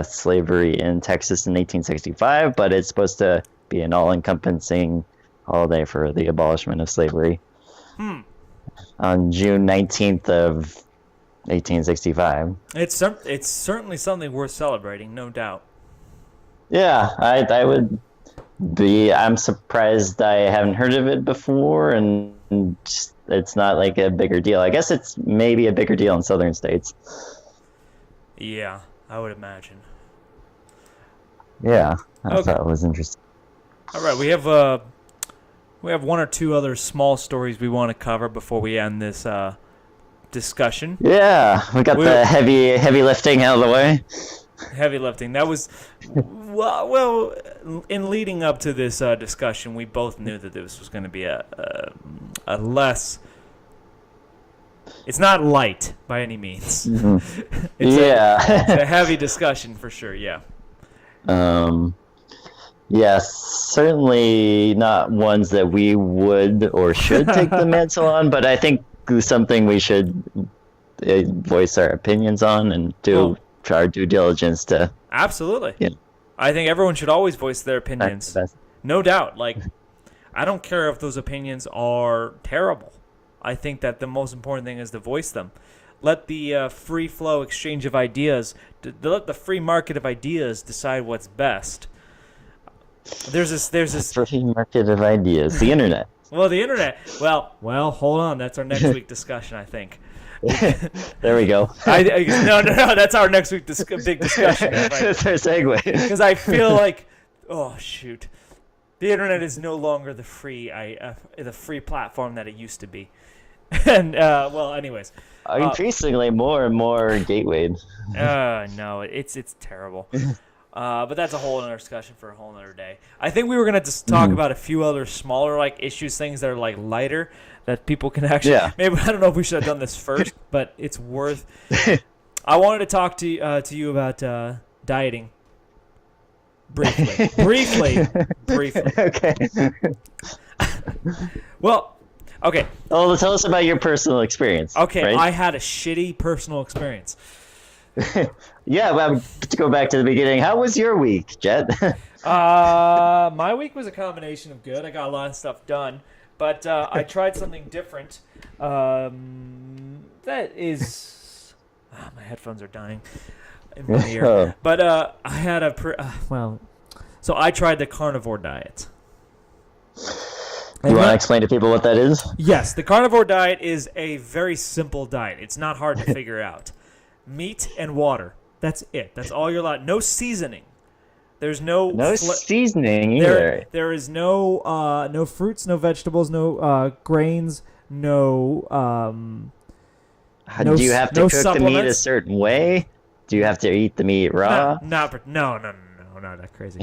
slavery in Texas in 1865, but it's supposed to be an all-encompassing holiday for the abolishment of slavery. On June 19th of 1865. It's certainly something worth celebrating, no doubt. Yeah, I would be. I'm surprised I haven't heard of it before, and it's not like a bigger deal. I guess it's maybe a bigger deal in southern states. Yeah, I would imagine. Yeah, I thought it was interesting. All right, we have one or two other small stories we want to cover before we end this discussion. Yeah, we got the heavy lifting out of the way. Heavy lifting. That was well. In leading up to this discussion, we both knew that this was going to be a less. It's not light by any means. Mm-hmm. It's a heavy discussion for sure. Yeah. Yes, certainly not ones that we would or should take the mantle on, but I think something we should voice our opinions on and do our due diligence to. Absolutely. Yeah. I think everyone should always voice their opinions. No doubt. Like, I don't care if those opinions are terrible. I think that the most important thing is to voice them. Let the free flow exchange of ideas, let the free market of ideas decide what's best. There's this free market of ideas, the internet. Well, the internet. Well, hold on. That's our next week discussion, I think. There we go. No. That's our next week big discussion. That's our segue. Because I feel like, oh shoot, the internet is no longer the free platform that it used to be. And well, anyways. Increasingly more and more gatewayed. No, it's terrible. But that's a whole other discussion for a whole other day. I think we were gonna just talk about a few other smaller like issues, things that are like lighter that people can actually. Yeah. Maybe I don't know if we should have done this first, but it's worth. I wanted to talk to you about dieting. Briefly. Okay. Well, okay. Oh, tell us about your personal experience. Okay, right? I had a shitty personal experience. Yeah, well, to go back to the beginning, how was your week, Jet? My week was a combination of good. I got a lot of stuff done, but I tried something different. That is, my headphones are dying in my ear. But I had so I tried the carnivore diet. You want to explain to people what that is? Yes, the carnivore diet is a very simple diet. It's not hard to figure out. Meat and water. That's it. That's all you're allowed. No seasoning. There's no seasoning either. There is no fruits, no vegetables, no grains, no. Do you have to cook the meat a certain way? Do you have to eat the meat raw? No, not that crazy.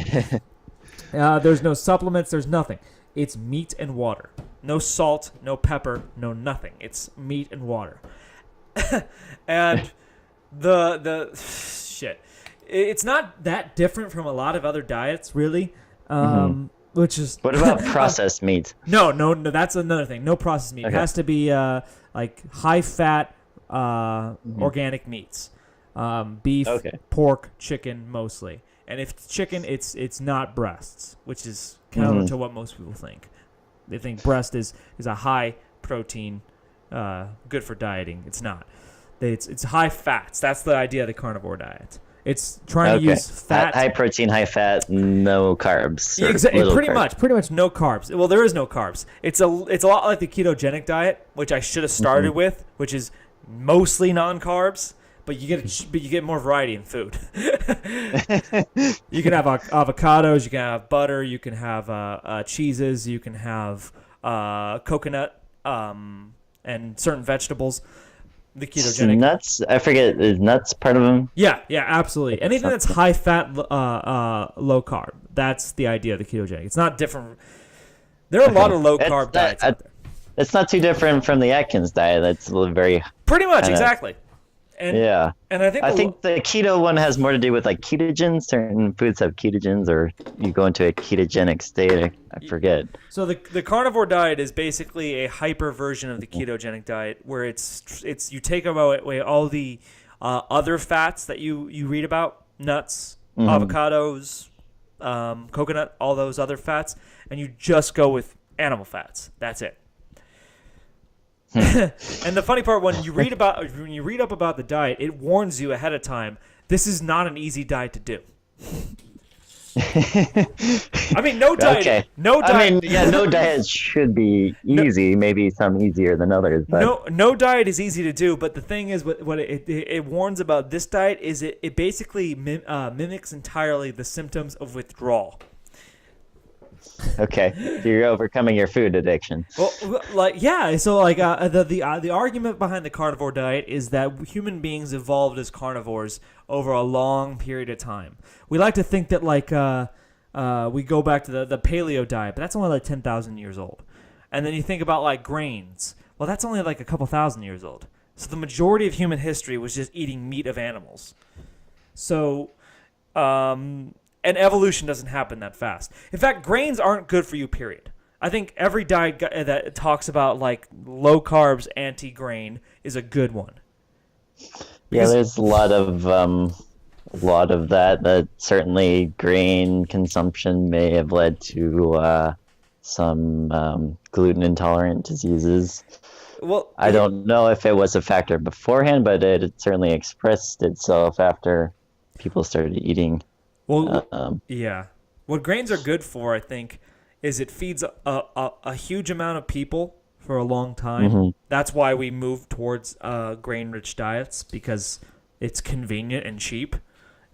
There's no supplements. There's nothing. It's meat and water. No salt, no pepper, no nothing. It's meat and water. And the shit. It's not that different from a lot of other diets, really. Which is what about processed meat? No, that's another thing. No processed meat. Okay. It has to be like high fat organic meats. Beef, pork, chicken mostly. And if it's chicken, it's not breasts, which is counter to what most people think. They think breast is a high protein, good for dieting. It's not. It's high fats. That's the idea of the carnivore diet. It's trying to use fat. High protein, high fat, no carbs. Pretty much no carbs. Well, there is no carbs. It's a lot like the ketogenic diet, which I should have started with, which is mostly non-carbs. But you get more variety in food. You can have avocados, you can have butter, you can have cheeses, you can have coconut, and certain vegetables. The ketogenic nuts. I forget, is nuts part of them? Yeah, absolutely. Anything that's high fat, low carb. That's the idea of the ketogenic. It's not different. There are a lot of low carb diets out there. It's not too different from the Atkins diet. That's very pretty much exactly. And I think the keto one has more to do with like ketogens. Certain foods have ketogens, or you go into a ketogenic state. I forget. So the carnivore diet is basically a hyper version of the ketogenic diet, where it's you take away all the other fats that you read about, nuts, avocados, coconut, all those other fats, and you just go with animal fats. That's it. And the funny part, when you read up about the diet, it warns you ahead of time. This is not an easy diet to do. I mean, no diet. Okay. No diet. No diet should be easy. Maybe some easier than others. But. No diet is easy to do. But the thing is, what it warns about this diet is it basically mimics entirely the symptoms of withdrawal. Okay, so you're overcoming your food addiction. Well, the argument behind the carnivore diet is that human beings evolved as carnivores over a long period of time. We like to think that we go back to the paleo diet, but that's only like 10,000 years old. And then you think about like grains. Well, that's only like a couple thousand years old. So the majority of human history was just eating meat of animals. So, and evolution doesn't happen that fast. In fact, grains aren't good for you, period. I think every diet that talks about like low carbs, anti-grain is a good one. Because there's a lot of that certainly grain consumption may have led to some gluten intolerant diseases. Well, I don't know if it was a factor beforehand, but it certainly expressed itself after people started eating. Well, what grains are good for, I think, is it feeds a huge amount of people for a long time. Mm-hmm. That's why we move towards grain-rich diets, because it's convenient and cheap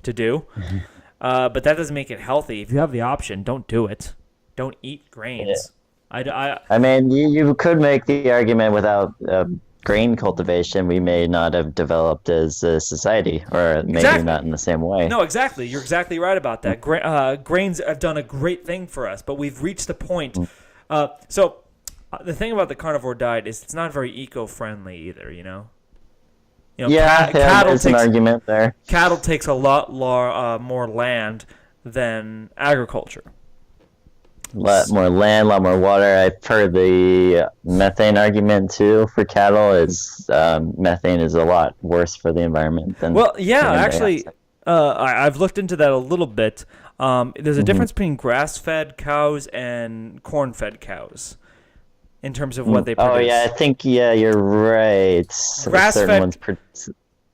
to do. Mm-hmm. But that doesn't make it healthy. If you have the option, don't do it. Don't eat grains. Yeah. I mean, you could make the argument without grain cultivation, we may not have developed as a society, or maybe not in the same way. No, exactly. You're exactly right about that. Grains have done a great thing for us, but we've reached the point. So the thing about the carnivore diet is it's not very eco-friendly either, you know? There's an argument there. Cattle takes a lot more land than agriculture. A lot more land, a lot more water. I've heard the methane argument too for cattle. Is methane is a lot worse for the environment than. Well, yeah, actually, I've looked into that a little bit. There's a difference between grass-fed cows and corn-fed cows in terms of what they produce. Oh yeah, I think you're right.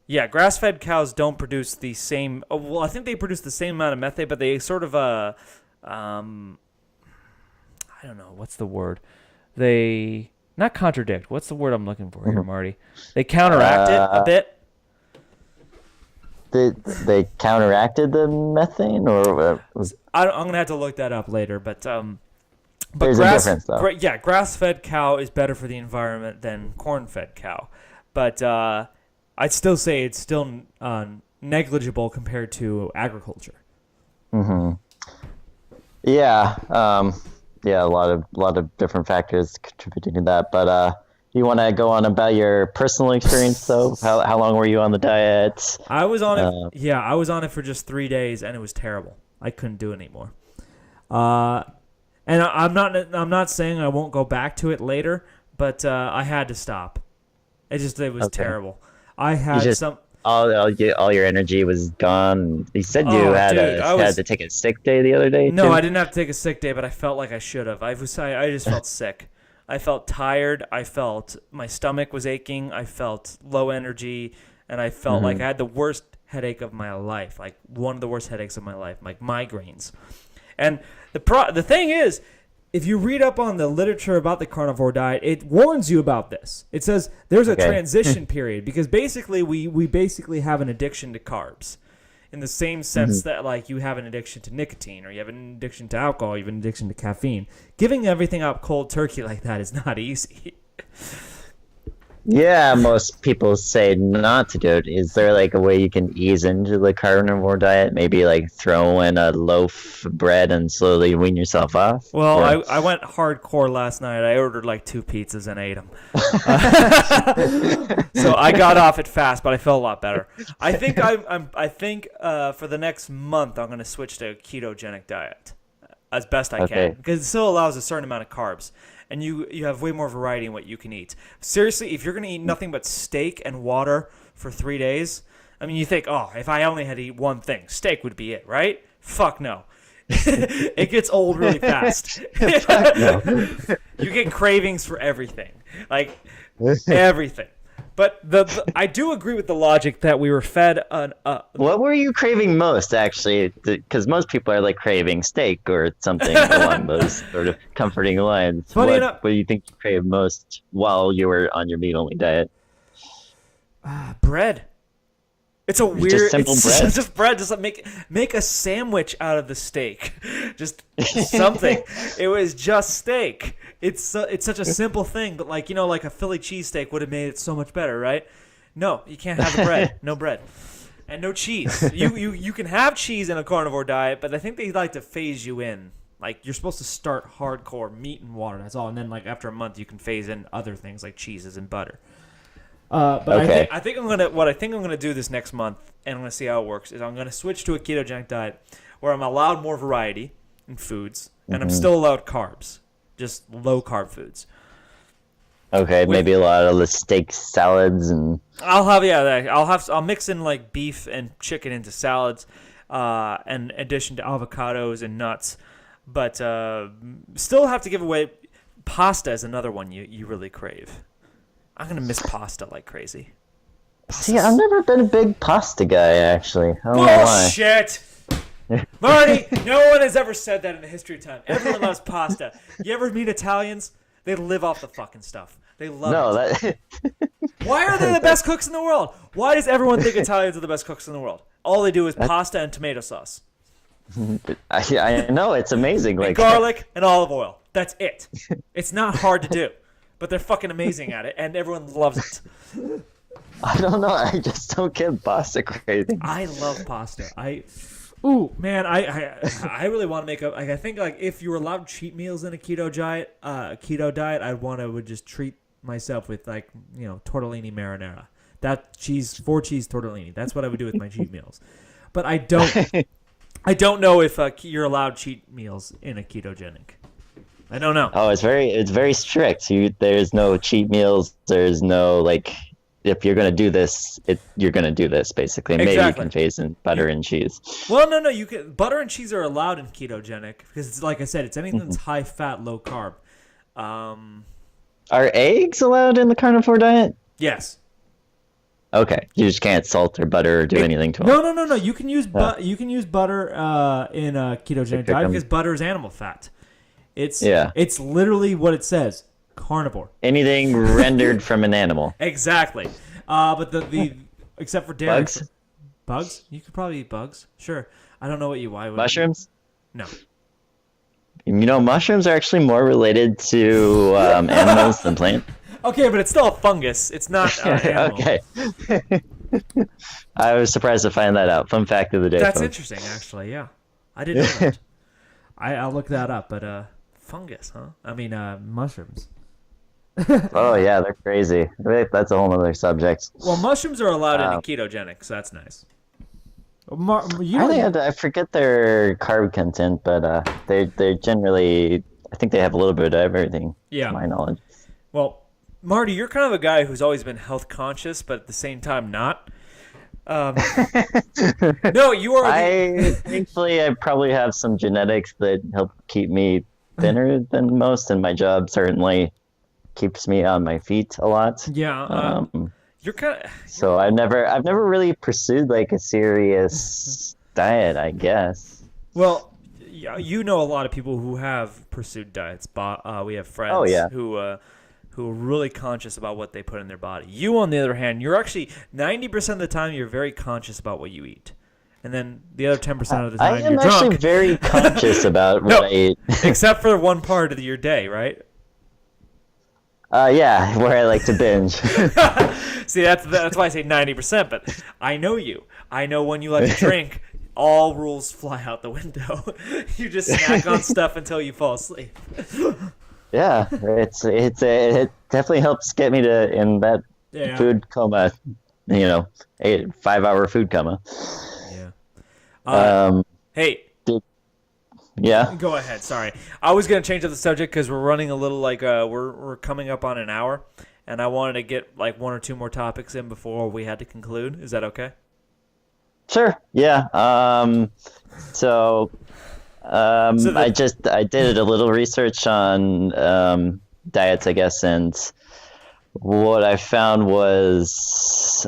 Grass-fed cows don't produce the same. Well, I think they produce the same amount of methane, but they sort of I don't know, what's the word? They not contradict. What's the word I'm looking for here, Marty? They counteract it a bit. they counteracted the methane, or I'm gonna have to look that up later, but there's a difference though. Grass-fed cow is better for the environment than corn-fed cow, but I'd still say it's still negligible compared to agriculture. Mm-hmm. Yeah, a lot of different factors contributing to that. But you want to go on about your personal experience, though? How long were you on the diet? I was on it. Yeah, I was on it for just 3 days, and it was terrible. I couldn't do it anymore. And I'm not saying I won't go back to it later, but I had to stop. It was terrible. I had all your energy was gone. You said you had to take a sick day the other day. No, too? I didn't have to take a sick day, but I felt like I should have. I just felt sick. I felt tired. I felt my stomach was aching. I felt low energy, and I felt like I had the worst headache of my life, like one of the worst headaches of my life, like migraines. And the thing is, if you read up on the literature about the carnivore diet, it warns you about this. It says there's a transition period because basically we basically have an addiction to carbs in the same sense that like you have an addiction to nicotine or you have an addiction to alcohol, you have an addiction to caffeine. Giving everything up cold turkey like that is not easy. Yeah, most people say not to do it. Is there like a way you can ease into the carnivore diet? Maybe like throw in a loaf of bread and slowly wean yourself off? Well, I went hardcore last night. I ordered like 2 pizzas and ate them. So I got off it fast, but I felt a lot better. I think for the next month I'm going to switch to a ketogenic diet as best I can because it still allows a certain amount of carbs. And you have way more variety in what you can eat. Seriously, if you're going to eat nothing but steak and water for 3 days, I mean, you think, oh, if I only had to eat one thing, steak would be it, right? Fuck no. It gets old really fast. Fuck no. You get cravings for everything. Like, everything. But I do agree with the logic that we were fed on. What were you craving most, actually? Because most people are like craving steak or something along those sort of comforting lines. What do you think you craved most while you were on your meat-only diet? Bread. It's a weird. Just simple bread. Just bread. Just like make a sandwich out of the steak. Just something. It was just steak. It's such a simple thing, but like like a Philly cheesesteak would have made it so much better, right? No, you can't have the bread. No bread, and no cheese. You can have cheese in a carnivore diet, but I think they like to phase you in. Like you're supposed to start hardcore meat and water. That's all, and then like after a month you can phase in other things like cheeses and butter. But I think I'm gonna do this next month, and I'm gonna see how it works. Is I'm gonna switch to a ketogenic diet where I'm allowed more variety in foods, and I'm still allowed carbs, just low carb foods. Okay, maybe a lot of the steak salads and. I'll mix in like beef and chicken into salads, in addition to avocados and nuts, but still have to give away. Pasta is another one you really crave. I'm going to miss pasta like crazy. See, I've never been a big pasta guy, actually. I don't know why. Bullshit! Marty, no one has ever said that in the history of time. Everyone loves pasta. You ever meet Italians? They live off the fucking stuff. They love it. Why are they the best cooks in the world? Why does everyone think Italians are the best cooks in the world? All they do is pasta and tomato sauce. I know, it's amazing. And garlic and olive oil. That's it. It's not hard to do. But they're fucking amazing at it, and everyone loves it. I don't know. I just don't get pasta cravings. I love pasta. Ooh, man, I really want to make a. Like, I think like if you were allowed cheat meals in a keto diet, I would just treat myself with like tortellini marinara. That 4-cheese tortellini. That's what I would do with my cheat meals. But I don't know if you're allowed cheat meals in a ketogenic. I don't know. Oh, it's very strict. There's no cheat meals. There's no like, if you're gonna do this, you're gonna do this basically. Exactly. Maybe you can phase in butter and cheese. Well, no, you can. Butter and cheese are allowed in ketogenic because it's like I said, it's anything that's high fat, low carb. Are eggs allowed in the carnivore diet? Yes. Okay, you just can't salt or butter or do anything to them. No. You can use butter in a ketogenic diet because butter is animal fat. It's literally what it says. Carnivore. Anything rendered from an animal. Exactly. But the except for dairy. Bugs? You could probably eat bugs. Sure. I don't know what you. Why would Mushrooms? No. Mushrooms are actually more related to animals than plants. Okay, but it's still a fungus. It's not animal. Okay. I was surprised to find that out. Fun fact of the day. That's folks. interesting, actually. Yeah, I didn't know that. I'll look that up. But fungus, huh? I mean, mushrooms. Oh yeah, they're crazy. That's a whole other subject. Well, mushrooms are allowed into ketogenic, so that's nice. I forget their carb content, but they generally, I think they have a little bit of everything. Yeah, to my knowledge. Well, Marty, you're kind of a guy who's always been health conscious, but at the same time not. No, you are. Thankfully, I probably have some genetics that help keep me thinner than most, and my job certainly keeps me on my feet a lot. Yeah. You're kind of. So I've never really pursued like a serious diet, I guess. Well, you know a lot of people who have pursued diets. We have friends who are really conscious about what they put in their body. You, on the other hand, you're actually 90% of the time you're very conscious about what you eat, and then the other 10% of the time you're drunk. I am actually very conscious about what I eat, except for one part of your day, right? Yeah, where I like to binge. See, that's why I say 90%. But I know you. I know when you like to drink, all rules fly out the window. You just snack on stuff until you fall asleep. Yeah, it definitely helps get me in that food coma, 5-hour food coma. Yeah. Hey. Yeah. Go ahead. Sorry, I was gonna change up the subject because we're running a little like we're coming up on an hour, and I wanted to get like one or two more topics in before we had to conclude. Is that okay? Sure. Yeah. I did a little research on diets, I guess, and what I found was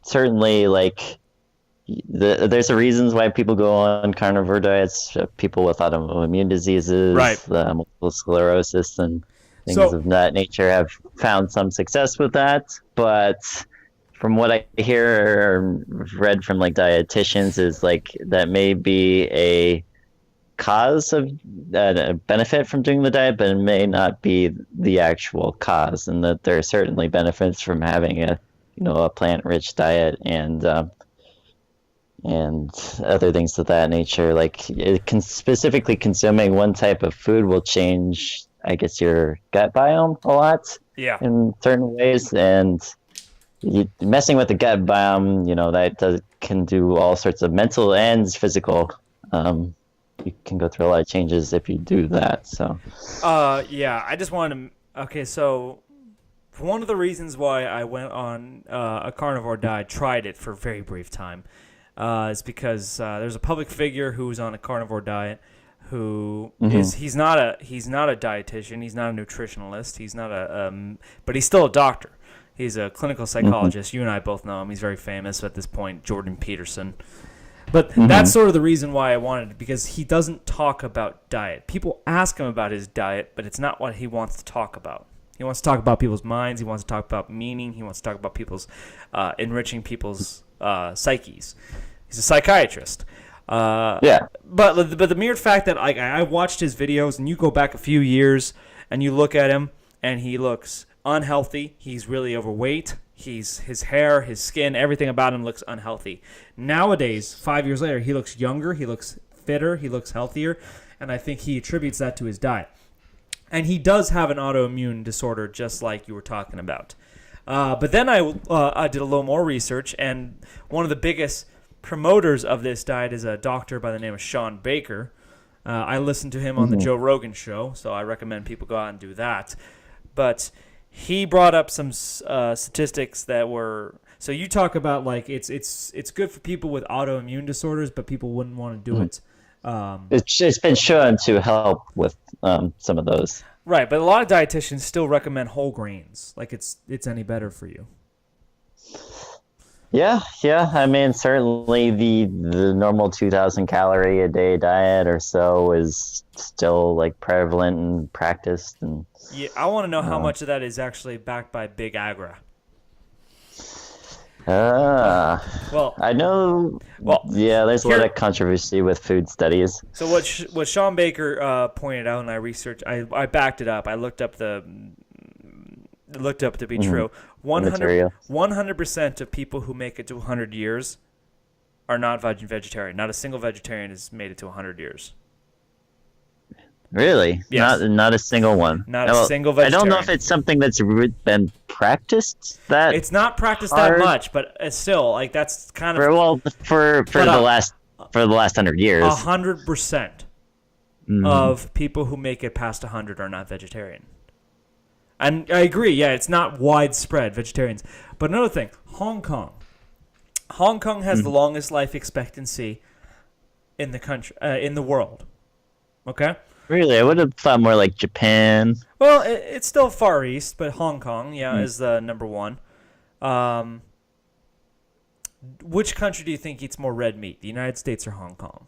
certainly like there's a reasons why people go on carnivore diets. People with autoimmune diseases, right, multiple sclerosis, and things of that nature have found some success with that. But from what I hear or read from like dietitians, is like that may be a cause of a benefit from doing the diet, but it may not be the actual cause, and that there are certainly benefits from having a plant-rich diet and other things of that nature. Like specifically consuming one type of food will change, I guess, your gut biome a lot. Yeah. In certain ways, and messing with the gut biome, can do all sorts of mental and physical. You can go through a lot of changes if you do that. So. Yeah. I just wanted to. Okay, so. One of the reasons why I went on a carnivore diet, tried it for a very brief time, is because there's a public figure who's on a carnivore diet who he's not a dietitian, he's not a nutritionalist, he's not but he's still a doctor. He's a clinical psychologist. You and I both know him. He's very famous at this point, Jordan Peterson. But that's sort of the reason why I wanted it, because he doesn't talk about diet. People ask him about his diet, but it's not what he wants to talk about. He wants to talk about people's minds. He wants to talk about meaning. He wants to talk about people's enriching people's psyches. He's a psychiatrist. Yeah. But the mere fact that I watched his videos, and you go back a few years and you look at him, and he looks unhealthy. He's really overweight. His hair, his skin, everything about him looks unhealthy. Nowadays, 5 years later, he looks younger. He looks fitter. He looks healthier, and I think he attributes that to his diet. And he does have an autoimmune disorder, just like you were talking about. But then I did a little more research, and one of the biggest promoters of this diet is a doctor by the name of Sean Baker. I listened to him on the Joe Rogan show, so I recommend people go out and do that. But he brought up some statistics that were... So you talk about like it's good for people with autoimmune disorders, but people wouldn't want to do it. It's been shown to help with some of those. Right, but a lot of dietitians still recommend whole grains, like it's any better for you. Yeah. I mean, certainly the normal 2,000 calorie a day diet or so is still like prevalent and practiced. And yeah, I want to know how much of that is actually backed by Big Agra. Well, I know. well, Yeah, there's a lot here- of controversy with food studies. So what Sean Baker pointed out, and I researched, I backed it up. I looked up to be true. 100% of people who make it to 100 years are not vegetarian. Not a single vegetarian has made it to 100 years. Really? Yes. Not a single one. Not a single vegetarian. I don't know if it's something that's been practiced. That It's not practiced hard. that much, but it's still like that's kind of for the last 100 years. 100% of people who make it past 100 are not vegetarian. And I agree, yeah, it's not widespread vegetarians. But another thing, Hong Kong. Hong Kong has the longest life expectancy in the country, in the world. Okay. Really, I would have thought more like Japan. Well, it's still Far East, but Hong Kong, is the number one. Which country do you think eats more red meat, the United States or Hong Kong?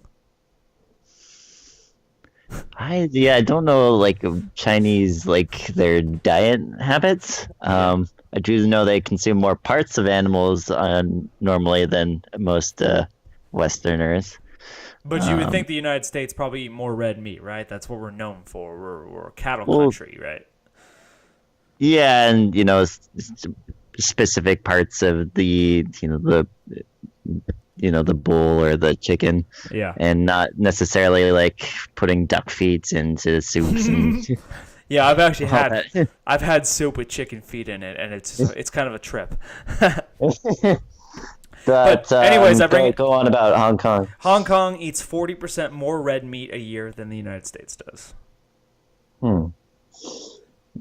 I don't know like Chinese like their diet habits. I do know they consume more parts of animals normally than most Westerners. But you would think the United States probably eat more red meat, right? That's what we're known for. We're a cattle country, right? Yeah, and specific parts of the the bull or the chicken. Yeah. And not necessarily like putting duck feet into soups and Yeah, I've had soup with chicken feet in it, and it's kind of a trip. But anyways, go on about Hong Kong. Hong Kong eats 40% more red meat a year than the United States does.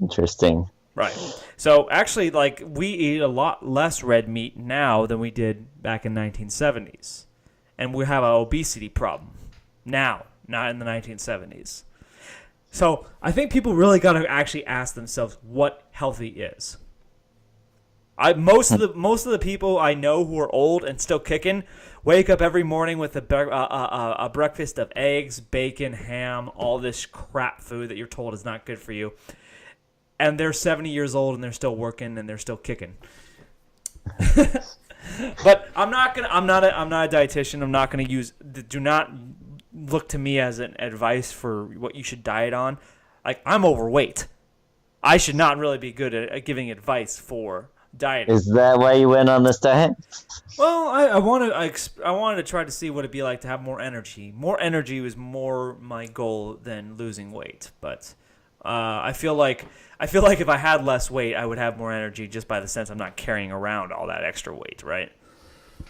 Interesting. Right. So actually, like, we eat a lot less red meat now than we did back in 1970s. And we have an obesity problem now, not in the 1970s. So I think people really got to actually ask themselves what healthy is. Most of the people I know who are old and still kicking wake up every morning with a breakfast of eggs, bacon, ham, all this crap food that you're told is not good for you. And they're 70 years old and they're still working and they're still kicking. But I'm not a dietitian. I'm not gonna do not look to me as an advice for what you should diet on. Like, I'm overweight. I should not really be good at giving advice for dieting. Is that why you went on this diet? Well, I wanted to try to see what it'd be like to have more energy. More energy was more my goal than losing weight. But I feel like if I had less weight, I would have more energy just by the sense I'm not carrying around all that extra weight, right?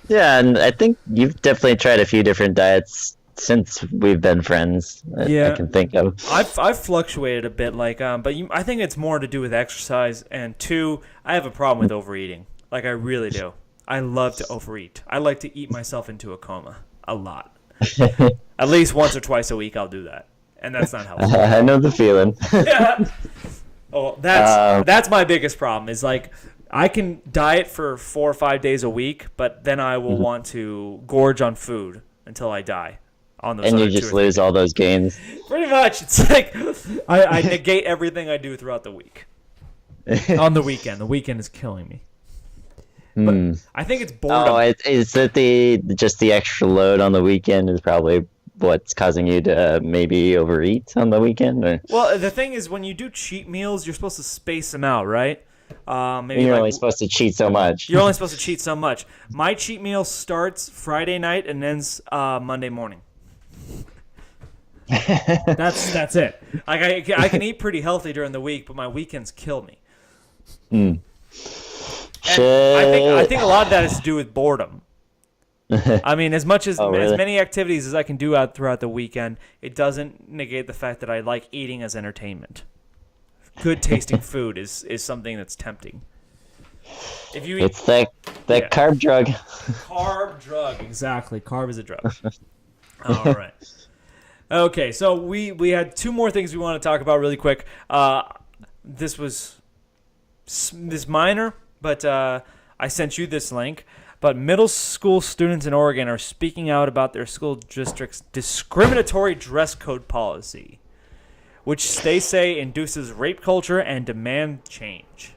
Yeah, and I think you've definitely tried a few different diets since we've been friends. I can think of. I've fluctuated a bit, I think it's more to do with exercise, and two, I have a problem with overeating. Like, I really do. I love to overeat. I like to eat myself into a coma a lot. At least once or twice a week, I'll do that, and that's not healthy. I know the feeling. Yeah. Oh, that's my biggest problem. Is like, I can diet for 4 or 5 days a week, but then I will want to gorge on food until I die. On those, and you just lose all those gains. Pretty much, it's like I negate everything I do throughout the week. On the weekend is killing me. But I think it's boredom. Oh, is that the extra load on the weekend is probably what's causing you to maybe overeat on the weekend? Or? Well, the thing is, when you do cheat meals, you're supposed to space them out, right? Maybe you're only supposed to cheat so much. You're only supposed to cheat so much. My cheat meal starts Friday night and ends Monday morning. That's it. Like, I can eat pretty healthy during the week, but my weekends kill me. And I think a lot of that has to do with boredom. I mean, as many activities as I can do throughout the weekend, it doesn't negate the fact that I like eating as entertainment. Good tasting food is something that's tempting. If you eat, it's that carb drug. Carb drug, exactly. Carb is a drug. All right. Okay, so we had two more things we want to talk about really quick. This minor, but I sent you this link. But middle school students in Oregon are speaking out about their school district's discriminatory dress code policy, which they say induces rape culture and demand change.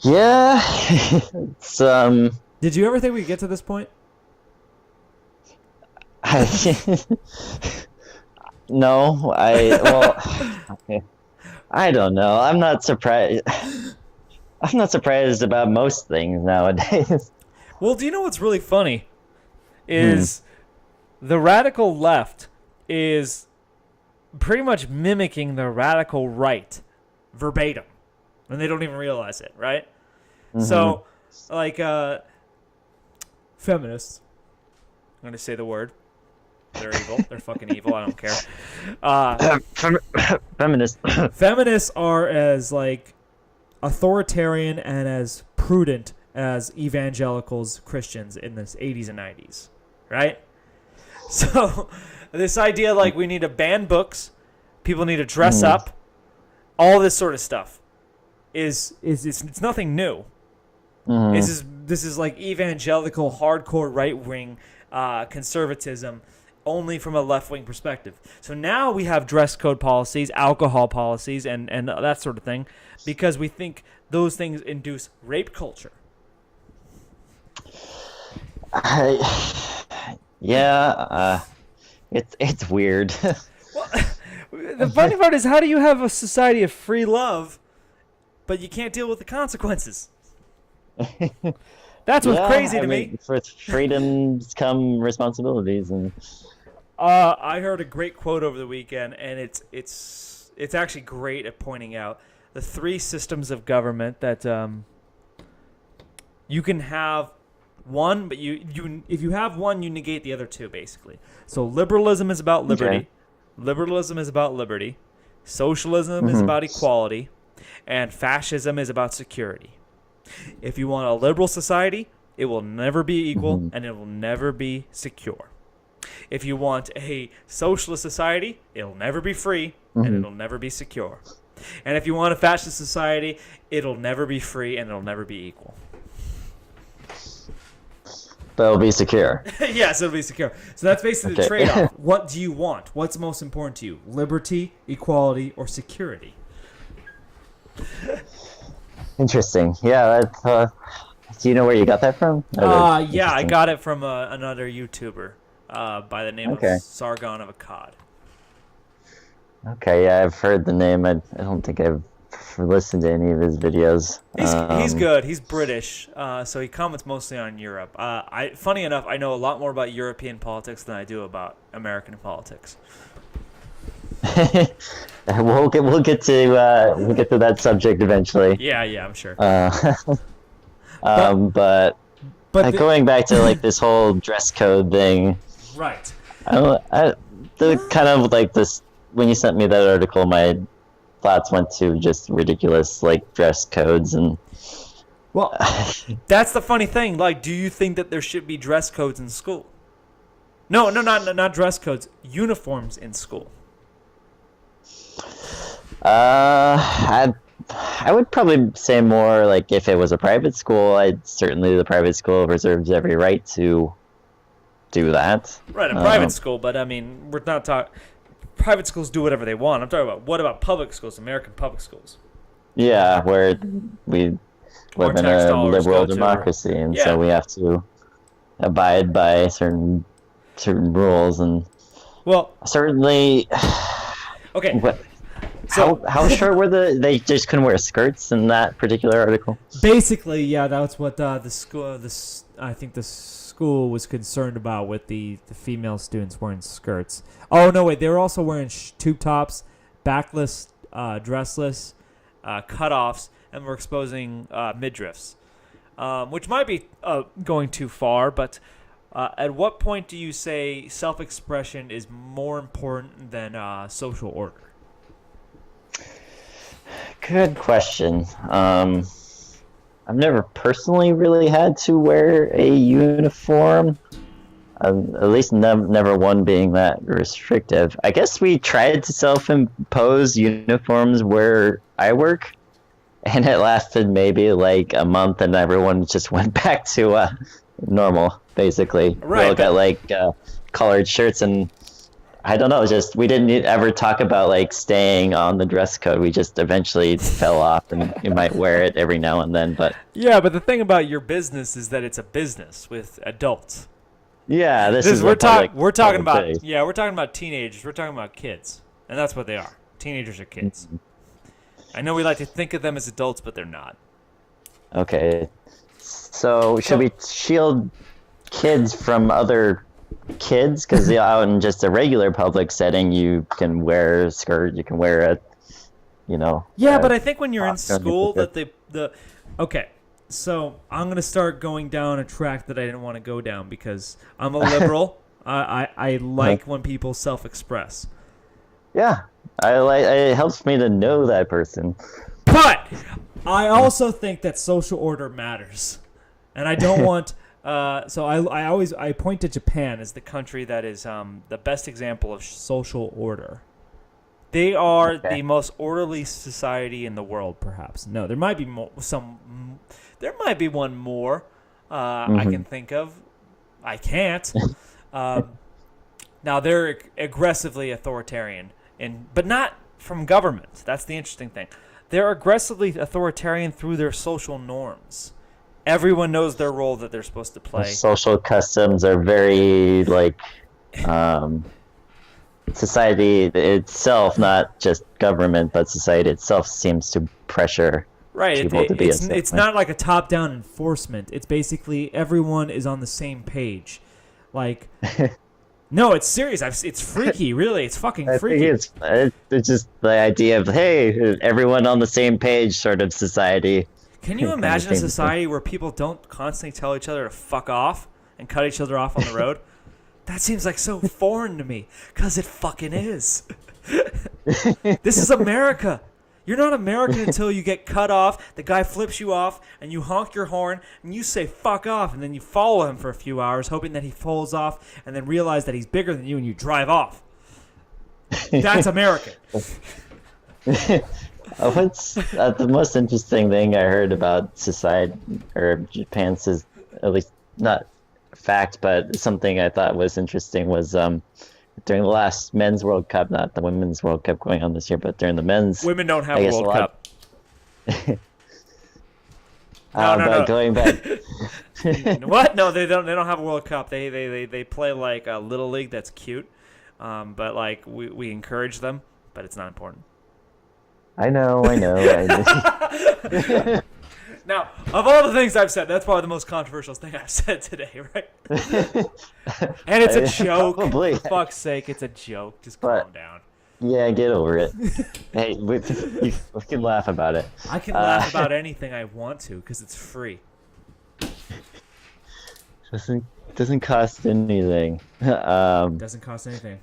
Yeah, it's Did you ever think we'd get to this point? No, I don't know. I'm not surprised. I'm not surprised about most things nowadays. Well, do you know what's really funny? Is the radical left is pretty much mimicking the radical right verbatim, and they don't even realize it, right? So, like, feminists. I'm gonna say the word. They're evil. They're fucking evil. I don't care. Feminist. Feminists are as like authoritarian and as prudent as evangelicals, Christians in the 80s and 90s, right? So this idea like we need to ban books, people need to dress up, all this sort of stuff it's nothing new. This is like evangelical hardcore right-wing conservatism only from a left-wing perspective. So now we have dress code policies, alcohol policies, and that sort of thing because we think those things induce rape culture. It's weird. Well, the funny part is, how do you have a society of free love, but you can't deal with the consequences? That's what's crazy to me. With freedoms come responsibilities, and I heard a great quote over the weekend, and it's actually great at pointing out the three systems of government that you can have one, but you if you have one, you negate the other two, basically. So liberalism is about liberty. Okay. Liberalism is about liberty. Socialism is about equality. And fascism is about security. If you want a liberal society, it will never be equal and it will never be secure. If you want a socialist society, it'll never be free and it'll never be secure. And if you want a fascist society, it'll never be free and it'll never be equal. but it'll be secure. Yes, it'll be secure. So that's basically the trade-off. What do you want? What's most important to you? Liberty, equality, or security? Interesting. Yeah, that's, do you know where you got that from? Yeah, I got it from another YouTuber by the name of Sargon of Akkad. Okay, yeah, I've heard the name. I don't think I've listened to any of his videos. He's good. He's British, so he comments mostly on Europe. Funny enough, I know a lot more about European politics than I do about American politics. We'll get to that subject eventually. Yeah, I'm sure. But going back to like this whole dress code thing, right? The kind of like this when you sent me that article, my thoughts went to just ridiculous like dress codes and. Well, that's the funny thing. Like, do you think that there should be dress codes in school? No, not dress codes. Uniforms in school. I would probably say more like if it was a private school, certainly the private school reserves every right to do that. Right, a private school, but I mean, we're not talking. Private schools do whatever they want. I'm talking about what about public schools, American public schools? Yeah, where we live in a liberal democracy, and so we have to abide by certain rules, and certainly. Okay. So how short were they just couldn't wear skirts in that particular article? Basically, yeah, that's what the school. I think the school was concerned about with the female students wearing skirts. Oh no, wait, they were also wearing tube tops, backless, dressless, cutoffs, and were exposing midriffs, which might be going too far. But at what point do you say self-expression is more important than social order? Good question. I've never personally really had to wear a uniform. At least never one being that restrictive. I guess we tried to self-impose uniforms where I work, and it lasted maybe like a month, and everyone just went back to normal, basically. Right. We all got like collared shirts, and I don't know. Just we didn't ever talk about like staying on the dress code. We just eventually fell off, and you might wear it every now and then. But yeah, but the thing about your business is that it's a business with adults. Yeah, this is we're talking about thing. we're talking about teenagers. We're talking about kids, and that's what they are. Teenagers are kids. I know we like to think of them as adults, but they're not. Okay, so should we shield kids from other kids? Because out in just a regular public setting, you can wear a skirt, you can wear a, Yeah, but I think when you're in school, okay. So I'm gonna start going down a track that I didn't want to go down because I'm a liberal. I like when people self-express. Yeah, it helps me to know that person. But I also think that social order matters, and I don't want. So I point to Japan as the country that is the best example of social order. They are the most orderly society in the world, perhaps. No, there might be there might be one more I can think of. I can't. Now they're aggressively authoritarian, but not from government. That's the interesting thing. They're aggressively authoritarian through their social norms. Everyone knows their role that they're supposed to play. Social customs are very society itself, not just government, but society itself seems to pressure people to be it's not like a top-down enforcement. It's basically everyone is on the same page. Like, no, it's serious. It's freaky, really. It's fucking freaky. It's just the idea of, hey, everyone on the same page sort of society. Can you imagine a society where people don't constantly tell each other to fuck off and cut each other off on the road? That seems like so foreign to me, because it fucking is. This is America. You're not American until you get cut off, the guy flips you off, and you honk your horn, and you say fuck off, and then you follow him for a few hours, hoping that he falls off, and then realize that he's bigger than you, and you drive off. That's American. What's the most interesting thing I heard about society, or Japan's, is at least not fact, but something I thought was interesting was during the last men's World Cup, not the women's World Cup going on this year, but during the men's. Women don't have a World Cup. No. Going back. What? No, they don't. They don't have a World Cup. They play like a little league that's cute, but like we encourage them, but it's not important. I know. Now, of all the things I've said, that's probably the most controversial thing I've said today, right? And it's a joke. Probably. For fuck's sake, it's a joke. Just calm down. Yeah, get over it. Hey, we can laugh about it. I can laugh about anything I want to because it's free. Doesn't cost anything. Doesn't cost anything.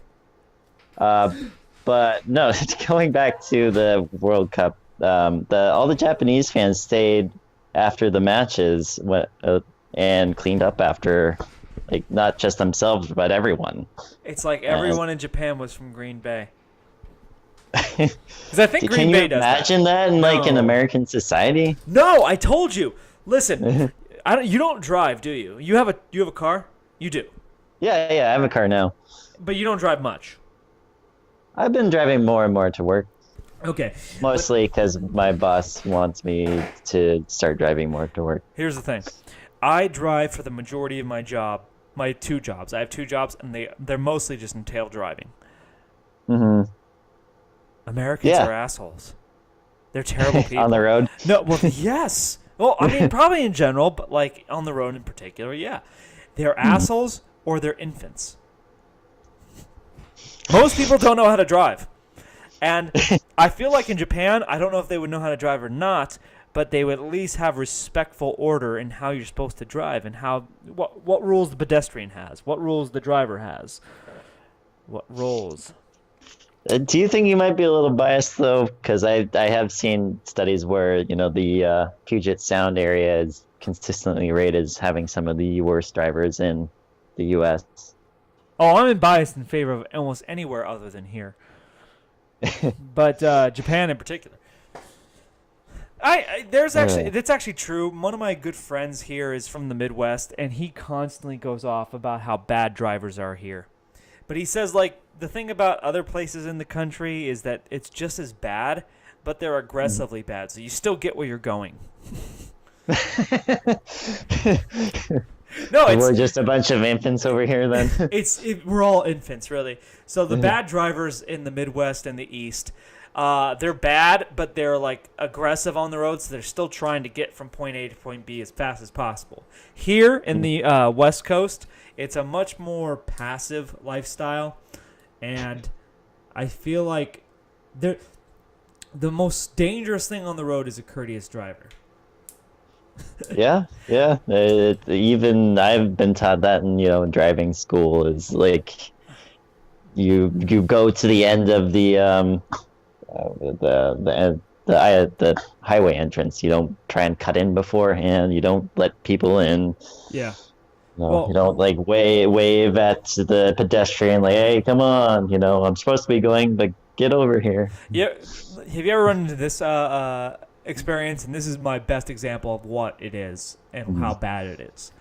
But no, going back to the World Cup, all the Japanese fans stayed after the matches and cleaned up after, like, not just themselves but everyone. It's like everyone in Japan was from Green Bay. Because I think Green Bay does that. Can you imagine that in like an American society? No, I told you. Listen, you don't drive, do you? You have a car? You do. Yeah, I have a car now. But you don't drive much. I've been driving more and more to work. Okay. Mostly because my boss wants me to start driving more to work. Here's the thing. I drive for the majority of my two jobs. I have two jobs, and they're mostly just entail driving. Mm-hmm. Americans are assholes. They're terrible people. On the road? No, well, yes. Well, I mean, probably in general, but like on the road in particular, yeah. They're assholes or they're infants. Most people don't know how to drive. And I feel like in Japan, I don't know if they would know how to drive or not, but they would at least have respectful order in how you're supposed to drive and what rules the pedestrian has, what rules the driver has, what rules. Do you think you might be a little biased, though? Because I have seen studies where, the Puget Sound area is consistently rated as having some of the worst drivers in the U.S. Oh, I'm biased in favor of almost anywhere other than here. But Japan in particular. That's actually true. One of my good friends here is from the Midwest, and he constantly goes off about how bad drivers are here. But he says, like, the thing about other places in the country is that it's just as bad, but they're aggressively bad. So you still get where you're going. No, we're just a bunch of infants over here then. We're all infants, really. So the bad drivers in the Midwest and the East, they're bad, but they're like aggressive on the road, so they're still trying to get from point A to point B as fast as possible. Here in the West Coast, it's a much more passive lifestyle, and I feel like the most dangerous thing on the road is a courteous driver. Yeah. Even I've been taught that in driving school is like you go to the end of the highway entrance. You don't try and cut in beforehand. You don't let people in. Yeah. You don't like wave at the pedestrian like, hey, come on, I'm supposed to be going, but get over here. Yeah. Have you ever run into this experience? And this is my best example of what it is and how bad it is.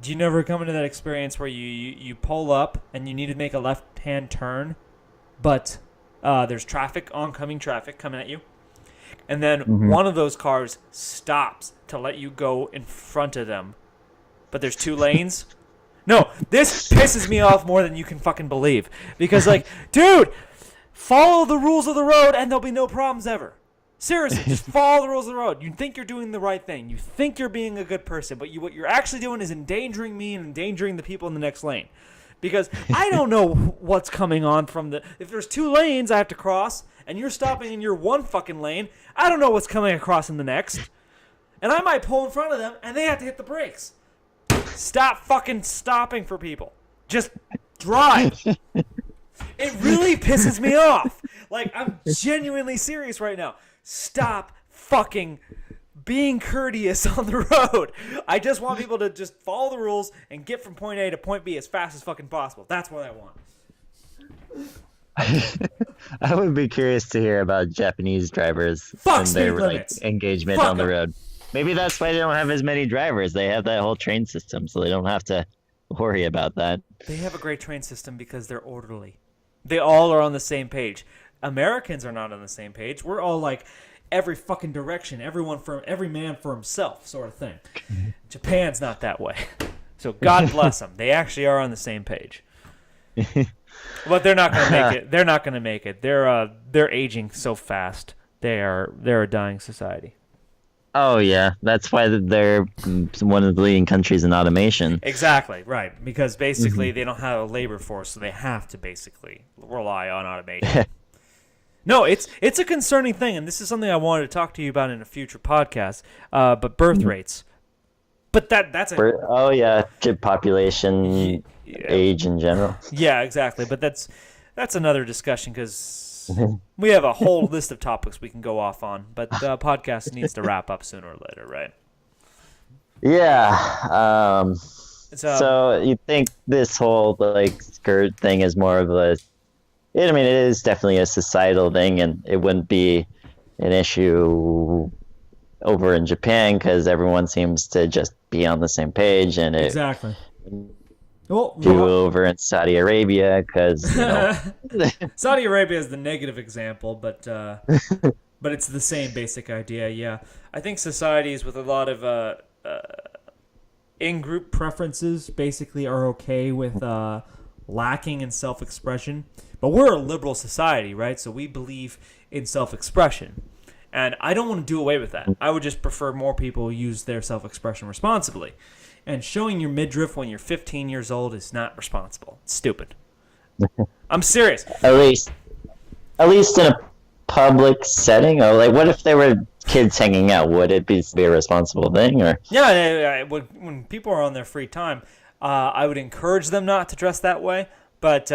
Do you never come into that experience where you pull up and you need to make a left-hand turn, but there's oncoming traffic coming at you, and then one of those cars stops to let you go in front of them, but there's two lanes? No, this pisses me off more than you can fucking believe. Because, like, dude, follow the rules of the road and there'll be no problems ever. Seriously, just follow the rules of the road. You think you're doing the right thing. You think you're being a good person, but what you're actually doing is endangering me and endangering the people in the next lane. Because I don't know what's coming on if there's two lanes I have to cross and you're stopping in your one fucking lane, I don't know what's coming across in the next. And I might pull in front of them and they have to hit the brakes. Stop fucking stopping for people. Just drive. It really pisses me off. Like, I'm genuinely serious right now. Stop fucking being courteous on the road. I just want people to just follow the rules and get from point A to point B as fast as fucking possible. That's what I want. I would be curious to hear about Japanese drivers and their engagement on the road. Maybe that's why they don't have as many drivers. They have that whole train system, so they don't have to worry about that. They have a great train system because they're orderly. They all are on the same page. Americans are not on the same page. We're all like every fucking direction, every man for himself sort of thing. Japan's not that way. So God bless them. They actually are on the same page. But they're not going to make it. They're not going to make it. They're aging so fast. They're a dying society. Oh yeah, that's why they're one of the leading countries in automation. Exactly, right. Because basically they don't have a labor force, so they have to basically rely on automation. No, it's a concerning thing, and this is something I wanted to talk to you about in a future podcast. But birth rates. But that's population, age in general. Yeah, exactly. But that's another discussion because we have a whole list of topics we can go off on. But the podcast needs to wrap up sooner or later, right? Yeah. So you think this whole skirt thing is more of it is definitely a societal thing, and it wouldn't be an issue over in Japan because everyone seems to just be on the same page, and exactly. Over in Saudi Arabia because Saudi Arabia is the negative example, but it's the same basic idea. Yeah, I think societies with a lot of in-group preferences basically are okay with lacking in self-expression. But we're a liberal society, right? So we believe in self-expression. And I don't want to do away with that. I would just prefer more people use their self-expression responsibly. And showing your midriff when you're 15 years old is not responsible. It's stupid. I'm serious. At least in a public setting? Or what if there were kids hanging out? Would it be a responsible thing? Or yeah, when people are on their free time, I would encourage them not to dress that way. But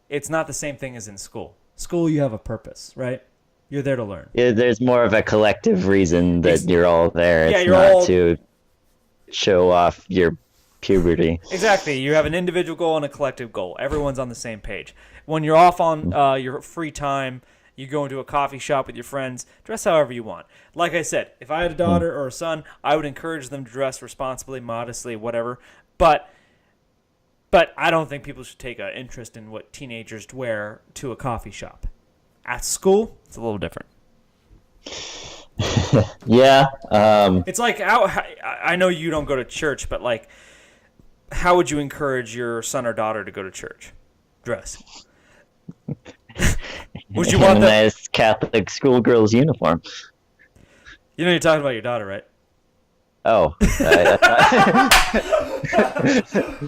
it's not the same thing as in school. School, you have a purpose, right? You're there to learn. Yeah, there's more of a collective reason that you're all there. It's not to show off your puberty. Exactly. You have an individual goal and a collective goal. Everyone's on the same page. When you're off on your free time, you go into a coffee shop with your friends, dress however you want. Like I said, if I had a daughter or a son, I would encourage them to dress responsibly, modestly, whatever. But But I don't think people should take an interest in what teenagers wear to a coffee shop. At school, it's a little different. Yeah. It's like, I know you don't go to church, but like, how would you encourage your son or daughter to go to church? Dress. Would you want a them? nice Catholic schoolgirl's uniform? You know you're talking about your daughter, right? Oh.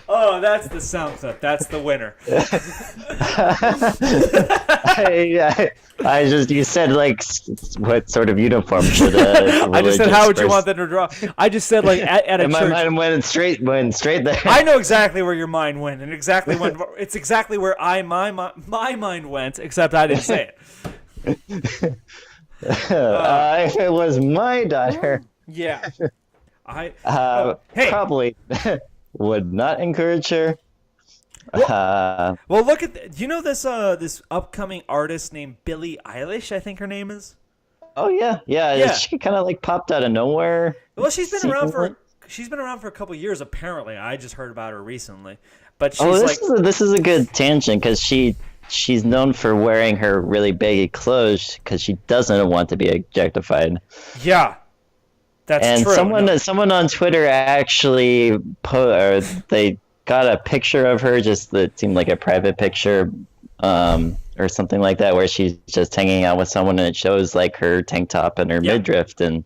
Oh, that's the sound clip. That's the winner. You said like what sort of uniform should I just said how would you want them to draw? I just said like at a and church. my mind went straight there. I know exactly where your mind went, and exactly when it's exactly where my mind went, except I didn't say it. If it was my daughter, Yeah. probably would not encourage her. Well, look at do you know this upcoming artist named Billie Eilish? I think her name is. Oh yeah. She kind of like popped out of nowhere. Well, she's been around for a couple years. Apparently, I just heard about her recently. But she's this is a good tangent because she's known for wearing her really baggy clothes because she doesn't want to be objectified. Yeah. That's true. And someone on Twitter actually they got a picture of her, just that seemed like a private picture, or something like that, where she's just hanging out with someone, and it shows like her tank top and her midriff, and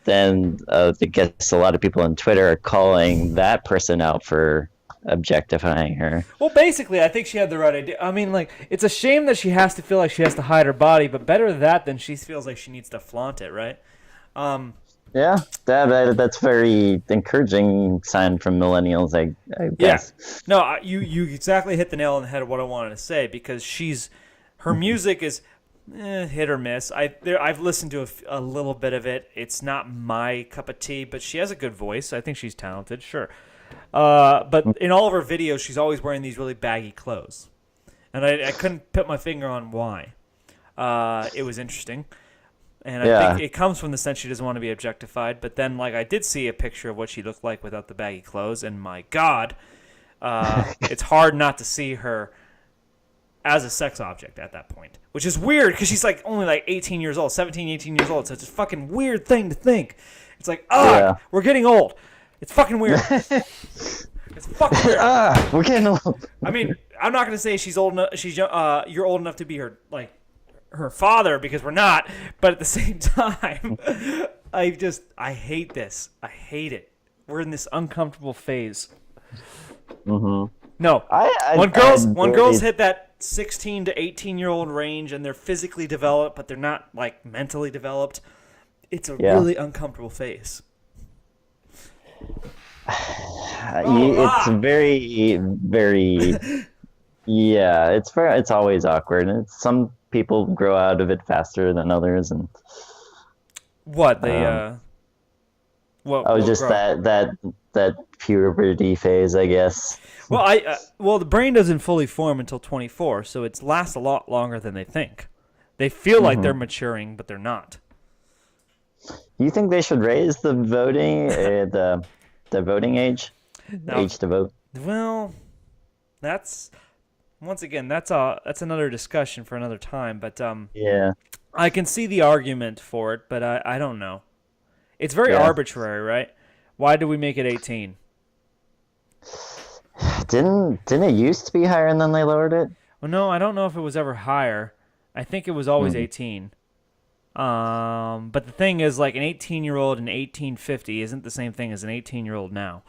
then I guess a lot of people on Twitter are calling that person out for objectifying her. Well, basically, I think she had the right idea. I mean, like, it's a shame that she has to feel like she has to hide her body, but better that than she feels like she needs to flaunt it, right? Yeah, that's very encouraging sign from millennials, I guess. Yeah. No, you exactly hit the nail on the head of what I wanted to say, because her music is hit or miss. I've listened to a little bit of it. It's not my cup of tea, but she has a good voice. I think she's talented, sure. But in all of her videos, she's always wearing these really baggy clothes. And I couldn't put my finger on why. It was interesting. And I think it comes from the sense she doesn't want to be objectified. But then, like, I did see a picture of what she looked like without the baggy clothes. And my God, it's hard not to see her as a sex object at that point. Which is weird because she's like only like 18 years old, 17, 18 years old. So it's a fucking weird thing to think. It's like, we're getting old. It's fucking weird. It's fucking weird. We're getting old. I mean, I'm not gonna say she's old enough. You're old enough to be her father, because we're not. But at the same time, I hate this. I hate it. We're in this uncomfortable phase. Mm-hmm. No, when girls hit that 16 to 18-year-old range and they're physically developed, but they're not like mentally developed, it's a really uncomfortable phase. It's very, very, it's always awkward, and some people grow out of it faster than others, and that puberty phase, I guess. Well, the brain doesn't fully form until 24, so it lasts a lot longer than they think. They feel like they're maturing, but they're not. You think they should raise the voting the voting age? Age to vote? Well, that's another discussion for another time, but I can see the argument for it, but I don't know. It's very arbitrary, right? Why do we make it 18? Didn't it used to be higher and then they lowered it? Well, no, I don't know if it was ever higher. I think it was always 18. But the thing is, like, an 18-year-old in 1850 isn't the same thing as an 18-year-old now.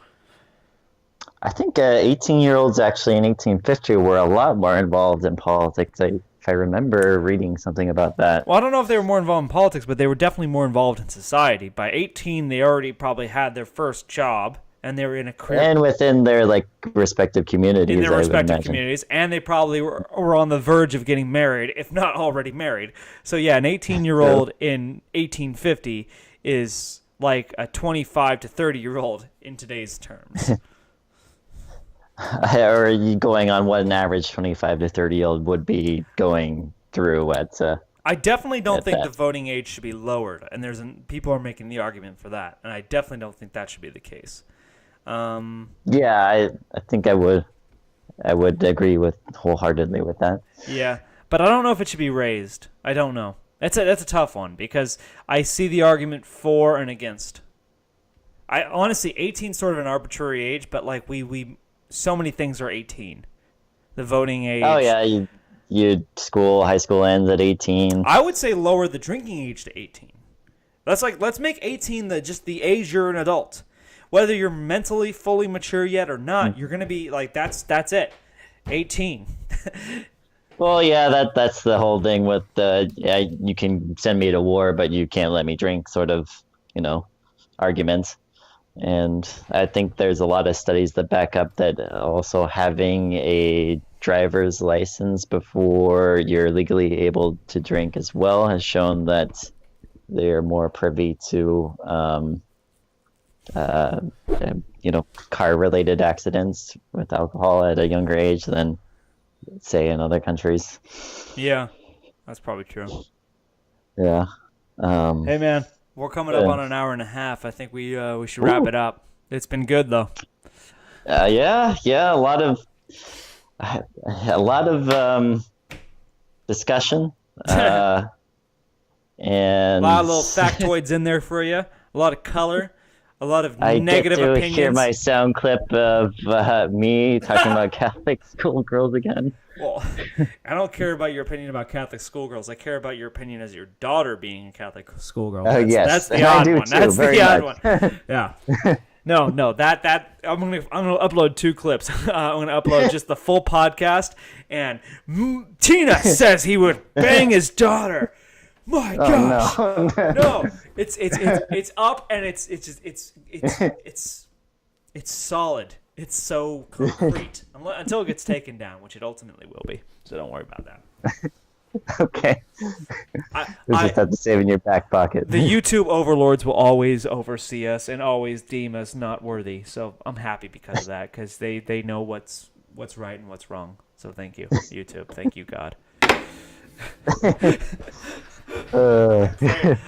I think 18-year-olds actually in 1850 were a lot more involved in politics. If I remember reading something about that. Well, I don't know if they were more involved in politics, but they were definitely more involved in society. By 18, they already probably had their first job, and they were in a career. And within their respective communities. In their respective communities, and they probably were on the verge of getting married, if not already married. So yeah, an 18-year-old in 1850 is like a 25 to 30-year-old in today's terms. Or are you going on what an average 25 to 30-year-old would be going through at... I definitely don't think the voting age should be lowered, and people are making the argument for that, and I definitely don't think that should be the case. Yeah, I think I would agree with wholeheartedly with that. Yeah, but I don't know if it should be raised. I don't know. That's a tough one because I see the argument for and against. I honestly, 18 is sort of an arbitrary age, but like we so many things are 18. The voting age. Oh yeah, high school ends at 18. I would say lower the drinking age to 18. Let's make 18 just the age you're an adult. Whether you're mentally fully mature yet or not, you're gonna be like that's it. 18. Well, yeah, that's the whole thing with you can send me to war, but you can't let me drink sort of, arguments. And I think there's a lot of studies that back up that also having a driver's license before you're legally able to drink as well has shown that they're more privy to car-related accidents with alcohol at a younger age than, say, in other countries. Yeah, that's probably true. Yeah. Hey, man, we're coming up on an hour and a half. I think we should wrap it up. It's been good, though. Yeah, a lot of discussion. And a lot of little factoids in there for you. A lot of color. A lot of negative opinions. I get to opinions. hear my sound clip of me talking about Catholic schoolgirls again. Well, I don't care about your opinion about Catholic schoolgirls. I care about your opinion as your daughter being a Catholic schoolgirl. Yes, that's the odd I do one. too, That's very the odd much. one. Yeah. No, that I'm gonna upload 2 clips. I'm gonna upload just the full podcast, and Tina says he would bang his daughter. My gosh! No, it's up, and it's solid. It's so concrete until it gets taken down, which it ultimately will be. So don't worry about that. Okay. You just have to save in your back pocket. The YouTube overlords will always oversee us and always deem us not worthy. So I'm happy because of that, because they know what's right and what's wrong. So thank you, YouTube. Thank you, God.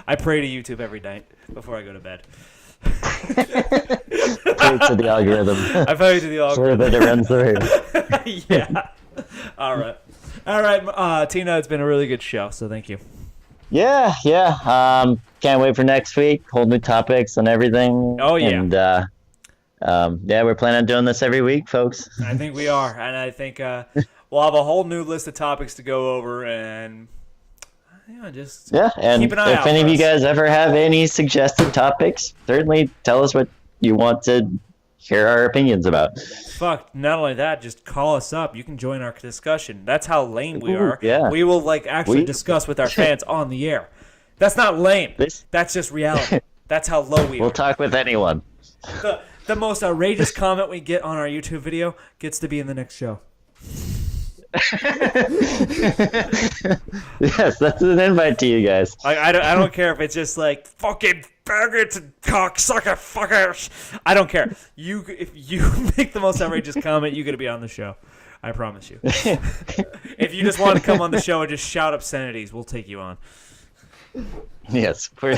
I pray to YouTube every night before I go to bed. Pray to the algorithm. I pray to the algorithm. Sure that it runs through. Yeah. All right, Tina, it's been a really good show, so thank you. Yeah. Can't wait for next week. Whole new topics and everything. Oh, yeah. And we're planning on doing this every week, folks. I think we are, and I think we'll have a whole new list of topics to go over, and just and keep an eye out if any for of you us. guys ever have any suggested topics, certainly tell us what you want to hear our opinions about. Fuck, not only that, just call us up. You can join our discussion. That's how lame we are. Yeah. We will actually discuss with our fans on the air. That's not lame. That's just reality. That's how low we are. We'll talk with anyone. The most outrageous comment we get on our YouTube video gets to be in the next show. Yes, that's an invite to you guys. I don't care if it's just like fucking faggots and cocksucker fuckers. I don't care. If you make the most outrageous comment, you're gonna be on the show. I promise you. If you just want to come on the show and just shout obscenities, we'll take you on. Yes, we're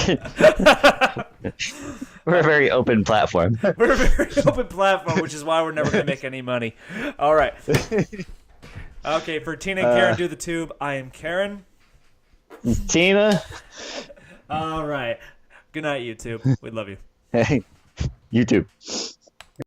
a very open platform. We're a very open platform, which is why we're never gonna make any money. All right. Okay, for Tina and Karen do the tube, I am Karen. Tina. All right. Good night, YouTube. We love you. Hey, YouTube.